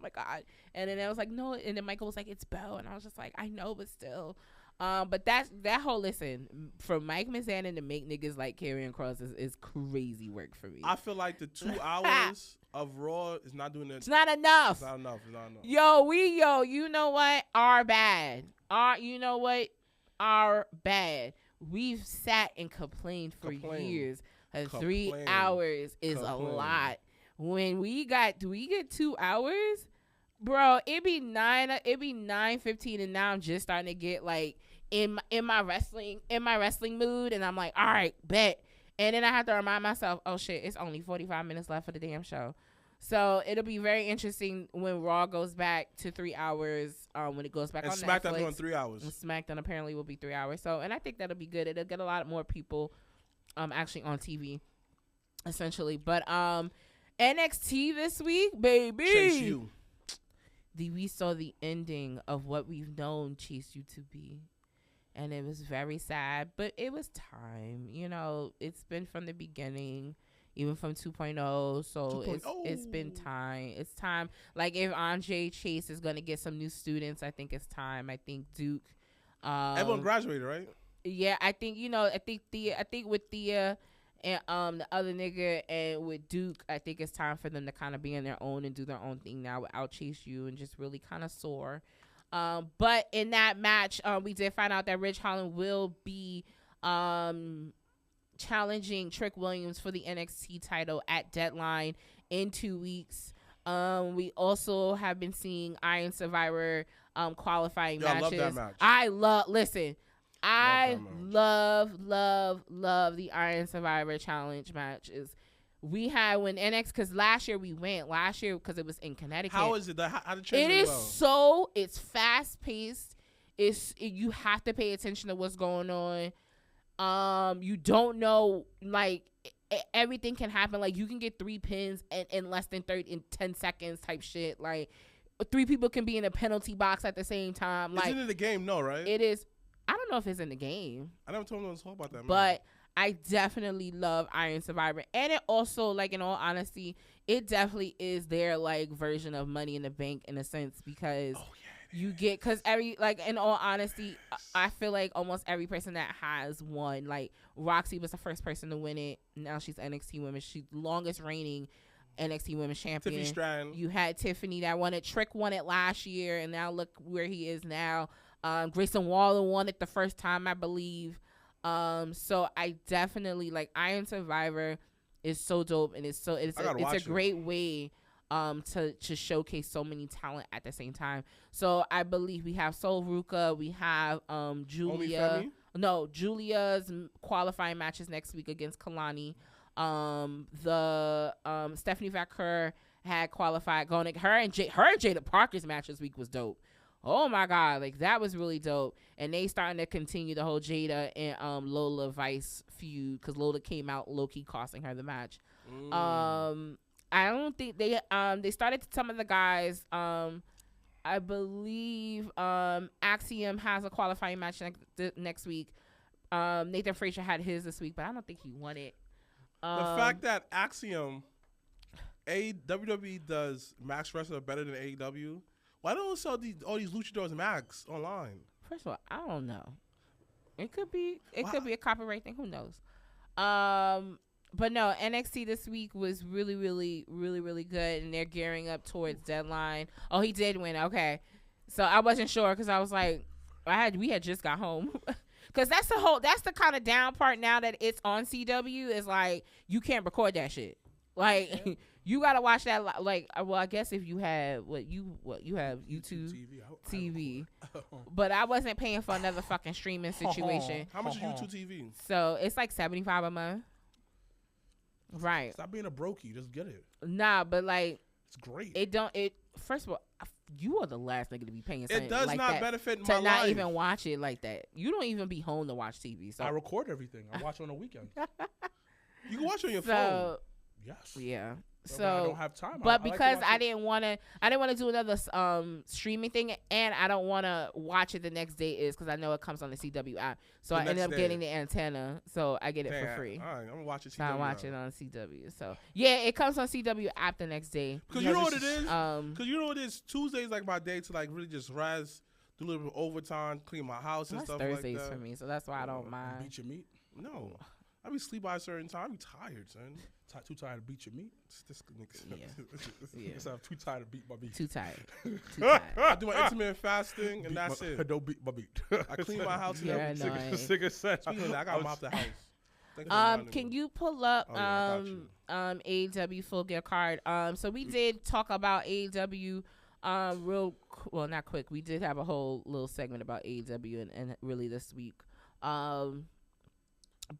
my God. And then I was like, no. And then Michael was like, it's Bo. And I was just like, I know, but still. But that whole, listen, for Mike Mizanin to make niggas like Karrion Kross is crazy work for me. I feel like the 2 hours of Raw is not doing it. It's not enough. It's not enough. You know what? Are bad. You know what? Are bad. We've sat and complained for years. 3 hours is a lot. When we get 2 hours, bro, it'd be 9:15, and now I'm just starting to get like in my wrestling mood, and I'm like, all right, bet. And then I have to remind myself, oh shit, it's only 45 minutes left for the damn show. So it'll be very interesting when Raw goes back to 3 hours. When it goes back on Netflix. SmackDown's going 3 hours. And SmackDown apparently will be 3 hours. So, and I think that'll be good. It'll get a lot more people, actually on TV, essentially. But NXT this week, baby. Chase U. We saw the ending of what we've known Chase U to be. And it was very sad, but it was time. You know, it's been from the beginning, even from 2.0. So it's been time. It's time. Like, if Andre Chase is going to get some new students, I think it's time. I think Duke. Everyone graduated, right? Yeah, I think, I think with Thea and the other nigga and with Duke, I think it's time for them to kind of be on their own and do their own thing now without Chase U and just really kind of soar. But in that match, we did find out that Ridge Holland will be challenging Trick Williams for the NXT title at Deadline in 2 weeks. We also have been seeing Iron Survivor qualifying matches. I love that match. I love the Iron Survivor challenge matches. We had when because last year because it was in Connecticut. How is it? How did it is so, it's fast paced. you have to pay attention to what's going on. You don't know, like, everything can happen. Like, you can get 3 pins in less than 10 seconds type shit. Like, 3 people can be in a penalty box at the same time. Like, isn't it in the game? No, right? it is. I don't know if it's in the game. I never told them to talk about that. But I definitely love Iron Survivor. And it also, like, in all honesty, it definitely is their, like, version of Money in the Bank in a sense, because you get, because in all honesty, I feel like almost every person that has won, like, Roxy was the first person to win it. Now she's NXT Women's. She's longest reigning NXT Women's Champion. Tiffany Stratton. You had Tiffany that won it. Trick won it last year, and now look where he is now. Grayson Waller won it the first time, I believe. So I definitely, like, Iron Survivor is so dope, and it's a great way to showcase so many talent at the same time. So I believe we have Sol Ruka, we have Julia. No, Julia's qualifying matches next week against Kalani. Stephanie Vaquer had qualified going. Her and Jada Parker's match this week was dope. Oh my God, like, that was really dope. And they starting to continue the whole Jada and Lola Vice feud, because Lola came out low-key costing her the match. I don't think they started some of the guys. I believe Axiom has a qualifying match next week. Nathan Frazier had his this week, but I don't think he won it. The fact that Axiom, WWE does Max Wrestler better than AEW. Why don't we sell all these luchadors Max online? First of all, I don't know. It could be a copyright thing. Who knows? But no, NXT this week was really, really, really, really good, and they're gearing up towards Deadline. Oh, he did win. Okay, so I wasn't sure, because I was like, we had just got home. Because that's the kind of down part now that it's on CW, is like, you can't record that shit. Like, you gotta watch that. Like, well, I guess if you have you have YouTube TV, but I wasn't paying for another fucking streaming situation. How much is YouTube TV? So it's like $75 a month. Right. Stop being a brokey. Just get it. Nah, but like, it's great. First of all, you are the last nigga to be paying something it does like not that benefit my to life. not even watch it like that. You don't even be home to watch TV. So I record everything. I watch on the weekends. You can watch it on your phone. Yes. Yeah. So I don't have time. But because I didn't want to do another streaming thing, and I don't want to watch it the next day, because I know it comes on the CW app. So I ended up getting the antenna, so I get it for free. All right, I'm gonna watch it. So I watch it on CW. So yeah, it comes on CW app the next day. Because you know what it is. Because you know what it is. Tuesday's like my day to like really just rest, do a little bit of overtime, clean my house and stuff Thursdays like that. for me, so that's why I don't mind. Beat your meat? No, I be sleep by a certain time. I be tired, son. Too tired to beat your meat? Yeah. I'm too tired to beat my meat. Too tired. I do my intermittent fasting, and that's it. Don't beat my meat. I clean my house. You're and annoying. Speaking of that, I got to mop the house. Can you pull up AEW Full Gear card? So we did talk about AEW not quick. We did have a whole little segment about AEW and really this week.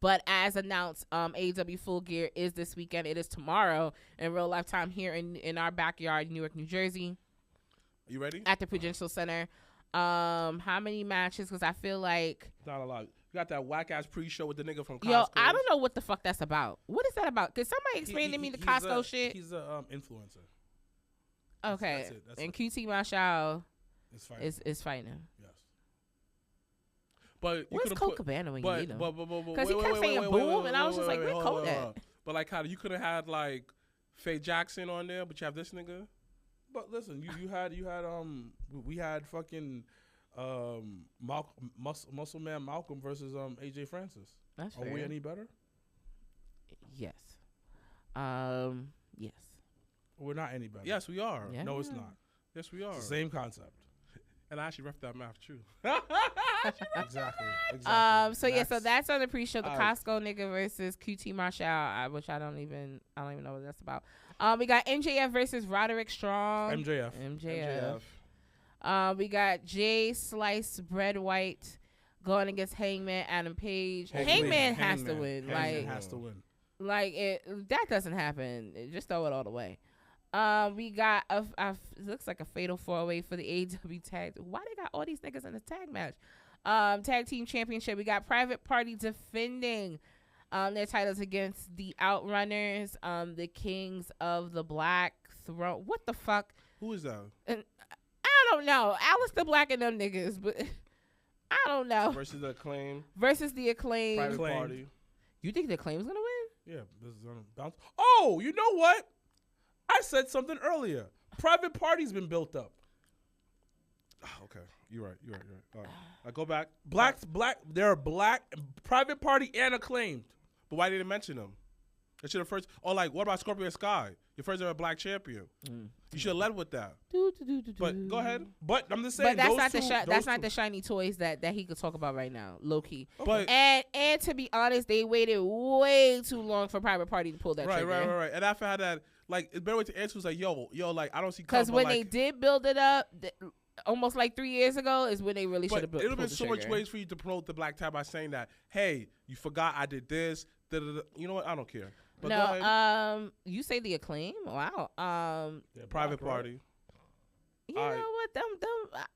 But as announced, AEW Full Gear is this weekend. It is tomorrow in real life time here in our backyard, Newark, New Jersey. You ready? At the Prudential Center. How many matches? Because I feel like... Not a lot. You got that whack-ass pre-show with the nigga from Costco. Yo, I don't know what the fuck that's about. What is that about? Could somebody explain to me the Costco shit? He's a influencer. Okay. That's and QT Marshall is fighting him. Yes. But where's Cole Cabana when you need him? Because he kept saying boom, and I was just like, where Cole at? But like, how you could have had like Faye Jackson on there, but you have this nigga. But listen, we had fucking Muscle Man Malcolm versus AJ Francis. That's fair. Are we any better? Yes. Yes. We're not any better. Yes, we are. Yeah. No, it's not. Yes, we are. It's the same concept. And I actually ref that math too. Exactly. So that's on the pre-show. The Costco nigga versus QT Marshall, which I don't even know what that's about. We got MJF versus Roderick Strong. MJF. We got Jay Slice Bread White going against Hangman Adam Page. Hangman has to win. Hangman has to win. Like that doesn't happen. Just throw it all the way. We got looks like a fatal 4-way for the AEW tag. Why they got all these niggas in the tag match? Tag team championship. We got Private Party defending their titles against the Outrunners, the Kings of the Black Throne. What the fuck? Who is that? And I don't know. Alistair Black and them niggas, but I don't know. Versus the Acclaim. Private Party. You think the Acclaim's gonna win? Yeah, this is gonna bounce. Oh, you know what? I said something earlier. Private Party's been built up. Okay, you're right. All right. I go back. Black. They're black. Private Party and Acclaimed. But why didn't mention them? They should have first. Or like, what about Scorpio Sky? Your first ever black champion. You should have led with that. But go ahead. But I'm just saying. But that's not the shiny toys that he could talk about right now, low key. But and to be honest, they waited way too long for Private Party to pull that trigger. Right. And after had that, like, it's better way to answer was like, yo, like, I don't see. Because when they did build it up, almost like 3 years ago, is when they really should have built it. It would have been so much ways for you to promote the black tab by saying that, hey, you forgot I did this. You know what? I don't care. But no, you say the Acclaim? Wow. Private Party. You know what? Them,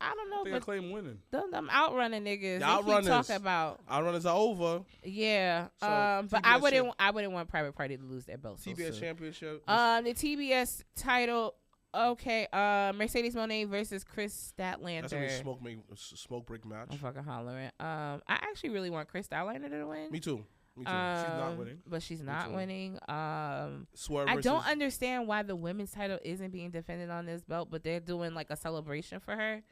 I don't know. I think Acclaim winning. Them outrunning niggas. The Outrunners. They keep talking about. Outrunners are over. Yeah. So, but I wouldn't want Private Party to lose their belt. TBS Championship. The TBS title. Okay. Mercedes Moné versus Chris Statlander. That's a smoke break match. I'm fucking hollering. I actually really want Chris Statlander to win. Me too. She's not winning. But she's not winning. Swerve I don't understand why the women's title isn't being defended on this belt, but they're doing like a celebration for her.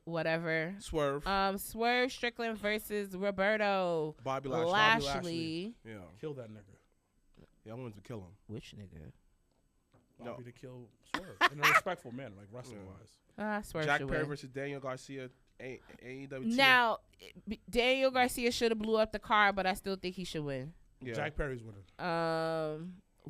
Whatever. Swerve. Swerve Strickland versus Roberto. Bobby Lashley. Yeah. Kill that nigga. Yeah, I wanted to kill him. Which nigga? Bobby to kill Swerve in a respectful manner, like wrestling wise. Swerve Jack should Perry win. versus Daniel Garcia. AEW. Now, Daniel Garcia should have blew up the card, but I still think he should win. Yeah. Jack Perry's winning.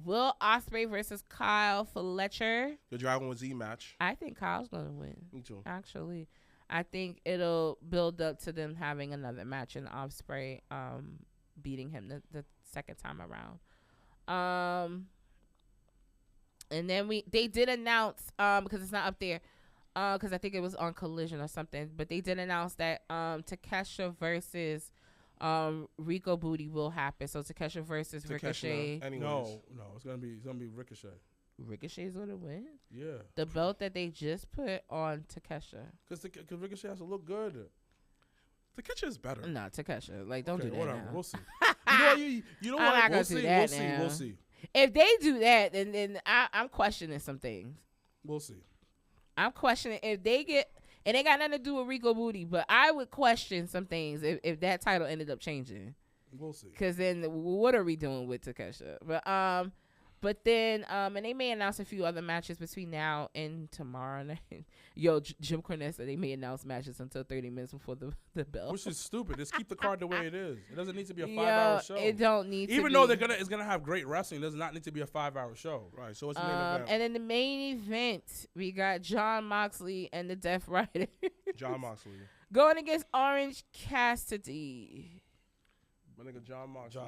Will Ospreay versus Kyle Fletcher. The Dragon with Z match. I think Kyle's gonna win. Me too. Actually, I think it'll build up to them having another match and Ospreay beating him the second time around. And then they did announce because it's not up there. Because I think it was on Collision or something, but they did announce that Takesha versus Rico Booty will happen. So Takesha versus Ricochet. No, it's gonna be Ricochet. Ricochet's gonna win. Yeah, the belt that they just put on Takesha. Because Ricochet has to look good. Takesha is better. No, Takesha. Like, don't do that. Whatever. Now. We'll see. You know what? I'm not gonna do that now. We'll see. If they do that, then I'm questioning some things. We'll see. I'm questioning if they get, and they got nothing to do with Rico Booty, but I would question some things if that title ended up changing. We'll see. Because then what are we doing with Takesha? But then and they may announce a few other matches between now and tomorrow night. Yo, Jim Cornette said they may announce matches until 30 minutes before the bell. Which is stupid. Just keep the card the way it is. It doesn't need to be a 5-hour show. It don't need Even to though be. it's gonna have great wrestling, it does not need to be a 5-hour show. Right. So what's the main event? And in the main event, we got Jon Moxley and the Death Rider. John Moxley. Going against Orange Cassidy. My nigga John Moxley.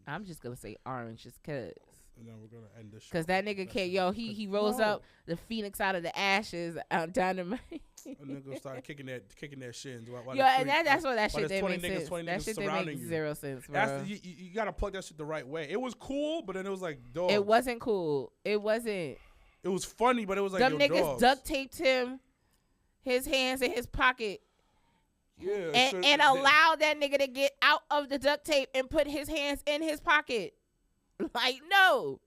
I'm just gonna say Orange just cause. And then we're gonna end this show. Cause that nigga can't. Yo, he rose up the phoenix out of the ashes out Dynamite. And nigga start kicking their shins. Yo, and that's what that shit didn't make sense. 20 That niggas shit didn't make zero sense, bro. You gotta plug that shit the right way. It was cool, but then it was like, dog. It wasn't cool. It wasn't. It was funny, but it was like, them niggas dogs. duct taped him, his hands in his pocket. Yeah, and allowed that nigga to get out of the duct tape and put his hands in his pocket. Like, no.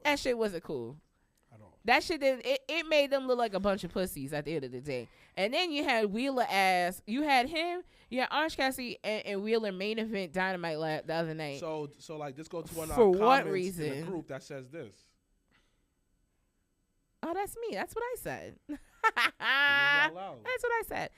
That shit wasn't cool. At all. That shit did it made them look like a bunch of pussies at the end of the day. And then you had Wheeler you had him, you had Orange Cassidy and Wheeler main event Dynamite the other night. So like this goes to one of For our what comments reason? in the group that says this. Oh, that's me. That's what I said. That's what I said.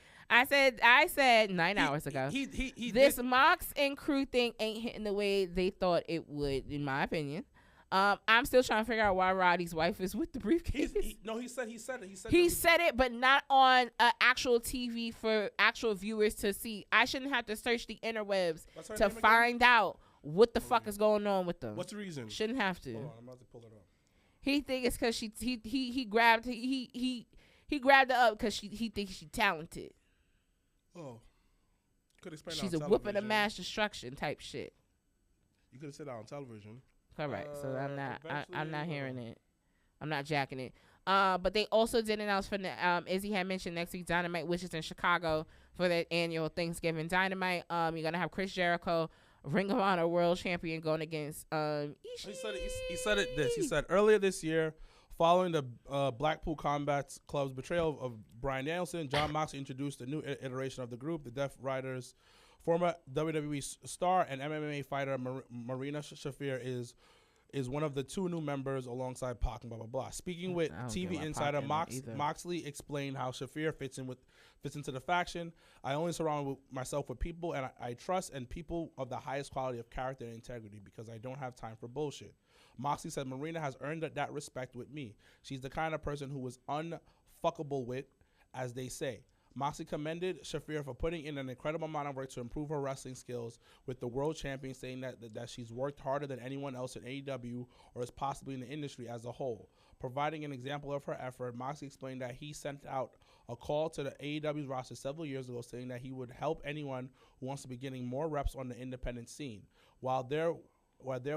I said 9 hours ago. This Mox and crew thing ain't hitting the way they thought it would, in my opinion. I'm still trying to figure out why Roddy's wife is with the briefcase. He said it, but not on actual TV for actual viewers to see. I shouldn't have to search the interwebs to find out what the fuck is going on with them. What's the reason? Shouldn't have to. Hold on, I'm about to pull it up. He think it's because he grabbed her up because he thinks she's talented. Oh, could explain. She's a on whooping of television. mass destruction type shit. You could have said that on television. Correct. So I'm not eventually, hearing it. I'm not jacking it. But they also did announce for Izzy had mentioned next week Dynamite, which is in Chicago for their annual Thanksgiving Dynamite. You're gonna have Chris Jericho, Ring of Honor World Champion, going against Ishii. He said it this. He said earlier this year, following the Blackpool Combat Club's betrayal of Bryan Danielson, Jon Moxley introduced a new iteration of the group, the Death Riders. Former WWE star and MMA fighter Marina Shafir is one of the 2 new members alongside Pac and blah blah blah. Speaking with TV insider Moxley explained how Shafir fits into the faction. I only surround myself with people and I trust and people of the highest quality of character and integrity because I don't have time for bullshit. Moxley said Marina has earned that respect with me. She's the kind of person who is unfuckable with, as they say. Moxley commended Shafir for putting in an incredible amount of work to improve her wrestling skills, with the world champion saying that she's worked harder than anyone else in AEW or is possibly in the industry as a whole. Providing an example of her effort, Moxley explained that he sent out a call to the AEW's roster several years ago saying that he would help anyone who wants to be getting more reps on the independent scene. While there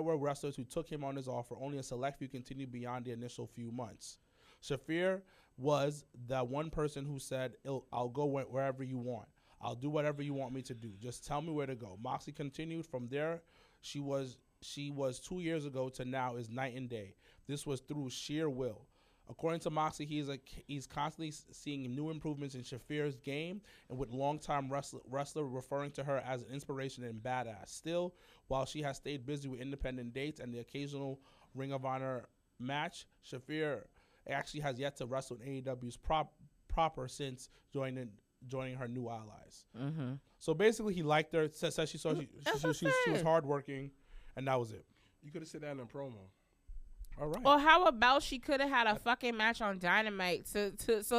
were wrestlers who took him on his offer, only a select few continued beyond the initial few months. Shafir was that one person who said, I'll go wherever you want. I'll do whatever you want me to do. Just tell me where to go. Moxley continued. From there, she was 2 years ago to now is night and day. This was through sheer will. According to Moxley, he's constantly seeing new improvements in Shafir's game, and with longtime wrestler referring to her as an inspiration and badass. Still, while she has stayed busy with independent dates and the occasional Ring of Honor match, Shafir actually has yet to wrestle in AEW's proper since joining her new allies. Mm-hmm. So basically, he liked her. Said she was hardworking, and that was it. You could have said that in a promo. All right. Or how about she could have had a fucking match on Dynamite so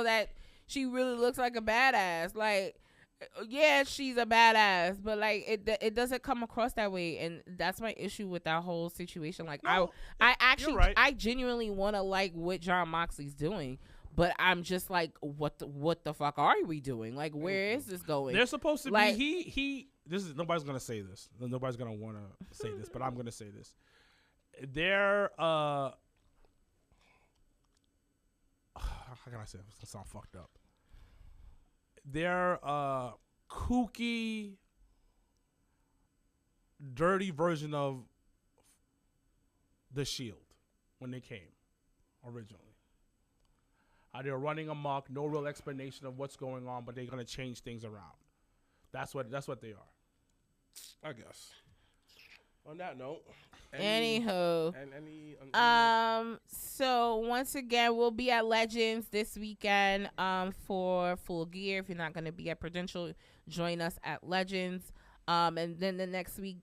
that she really looks like a badass? Like, yeah, she's a badass, but like it doesn't come across that way, and that's my issue with that whole situation. Like, No, I actually you're right. I genuinely want to like what Jon Moxley's doing, but I'm just like, what the fuck are we doing? Like, where is this going? They're supposed to like, be this is nobody's gonna say this. Nobody's gonna want to say this, but I'm gonna say this. They're how can I say this? It's gonna sound fucked up. They're kooky, dirty version of the Shield when they came originally. They're running amok, no real explanation of what's going on, but they're gonna change things around. That's what they are. I guess. On that note, anywho, so once again, we'll be at Legends this weekend for Full Gear. If you're not going to be at Prudential, join us at Legends. And then the next week,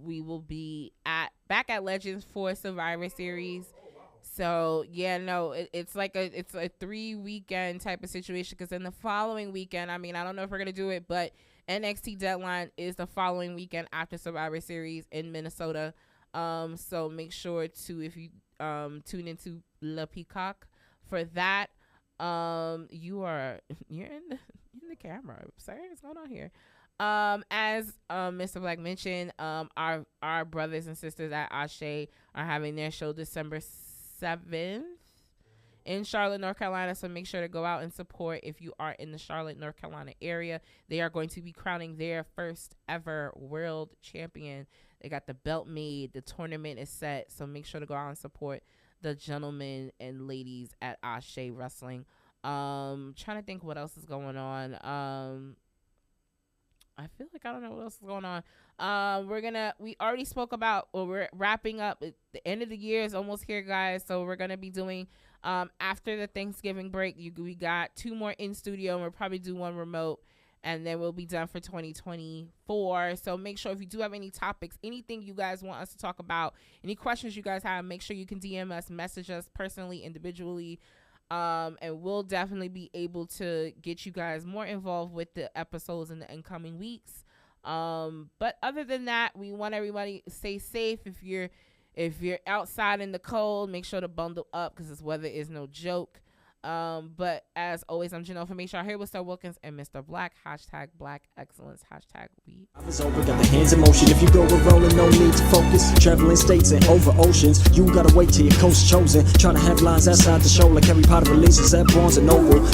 we will be back at Legends for Survivor Series. So yeah, no, it's like it's a 3-weekend type of situation, because then the following weekend, I mean, I don't know if we're gonna do it, but NXT Deadline is the following weekend after Survivor Series in Minnesota. So make sure to, if you tune into Le Peacock for that. You're in the camera. Sorry, what's going on here? As Mr. Black mentioned, our brothers and sisters at Ashe are having their show December 7th in Charlotte, North Carolina. So make sure to go out and support if you are in the Charlotte, North Carolina area. They are going to be crowning their first ever world champion. They got the belt made. The tournament is set. So make sure to go out and support the gentlemen and ladies at Ashe Wrestling. Trying to think what else is going on. I feel like I don't know what else is going on. We already spoke about, we're wrapping up. The end of the year is almost here, guys. So we're going to be doing, after the Thanksgiving break, we got 2 more in studio, and we'll probably do 1 remote, and then we'll be done for 2024. So make sure, if you do have any topics, anything you guys want us to talk about, any questions you guys have, make sure you can DM us, message us personally, individually. And we'll definitely be able to get you guys more involved with the episodes in the incoming weeks. But other than that, we want everybody to stay safe. If you're outside in the cold, make sure to bundle up because this weather is no joke. But as always, I'm Janelle from HR here with Sir Wilkins and Mrblacc. # Black Excellence. # we. I was over, got the hands in motion. If you go with rolling, no need to focus. Traveling states and over oceans. You gotta wait till your coast chosen. Trying to have lines outside the show like Harry Potter releases at Barnes & Noble.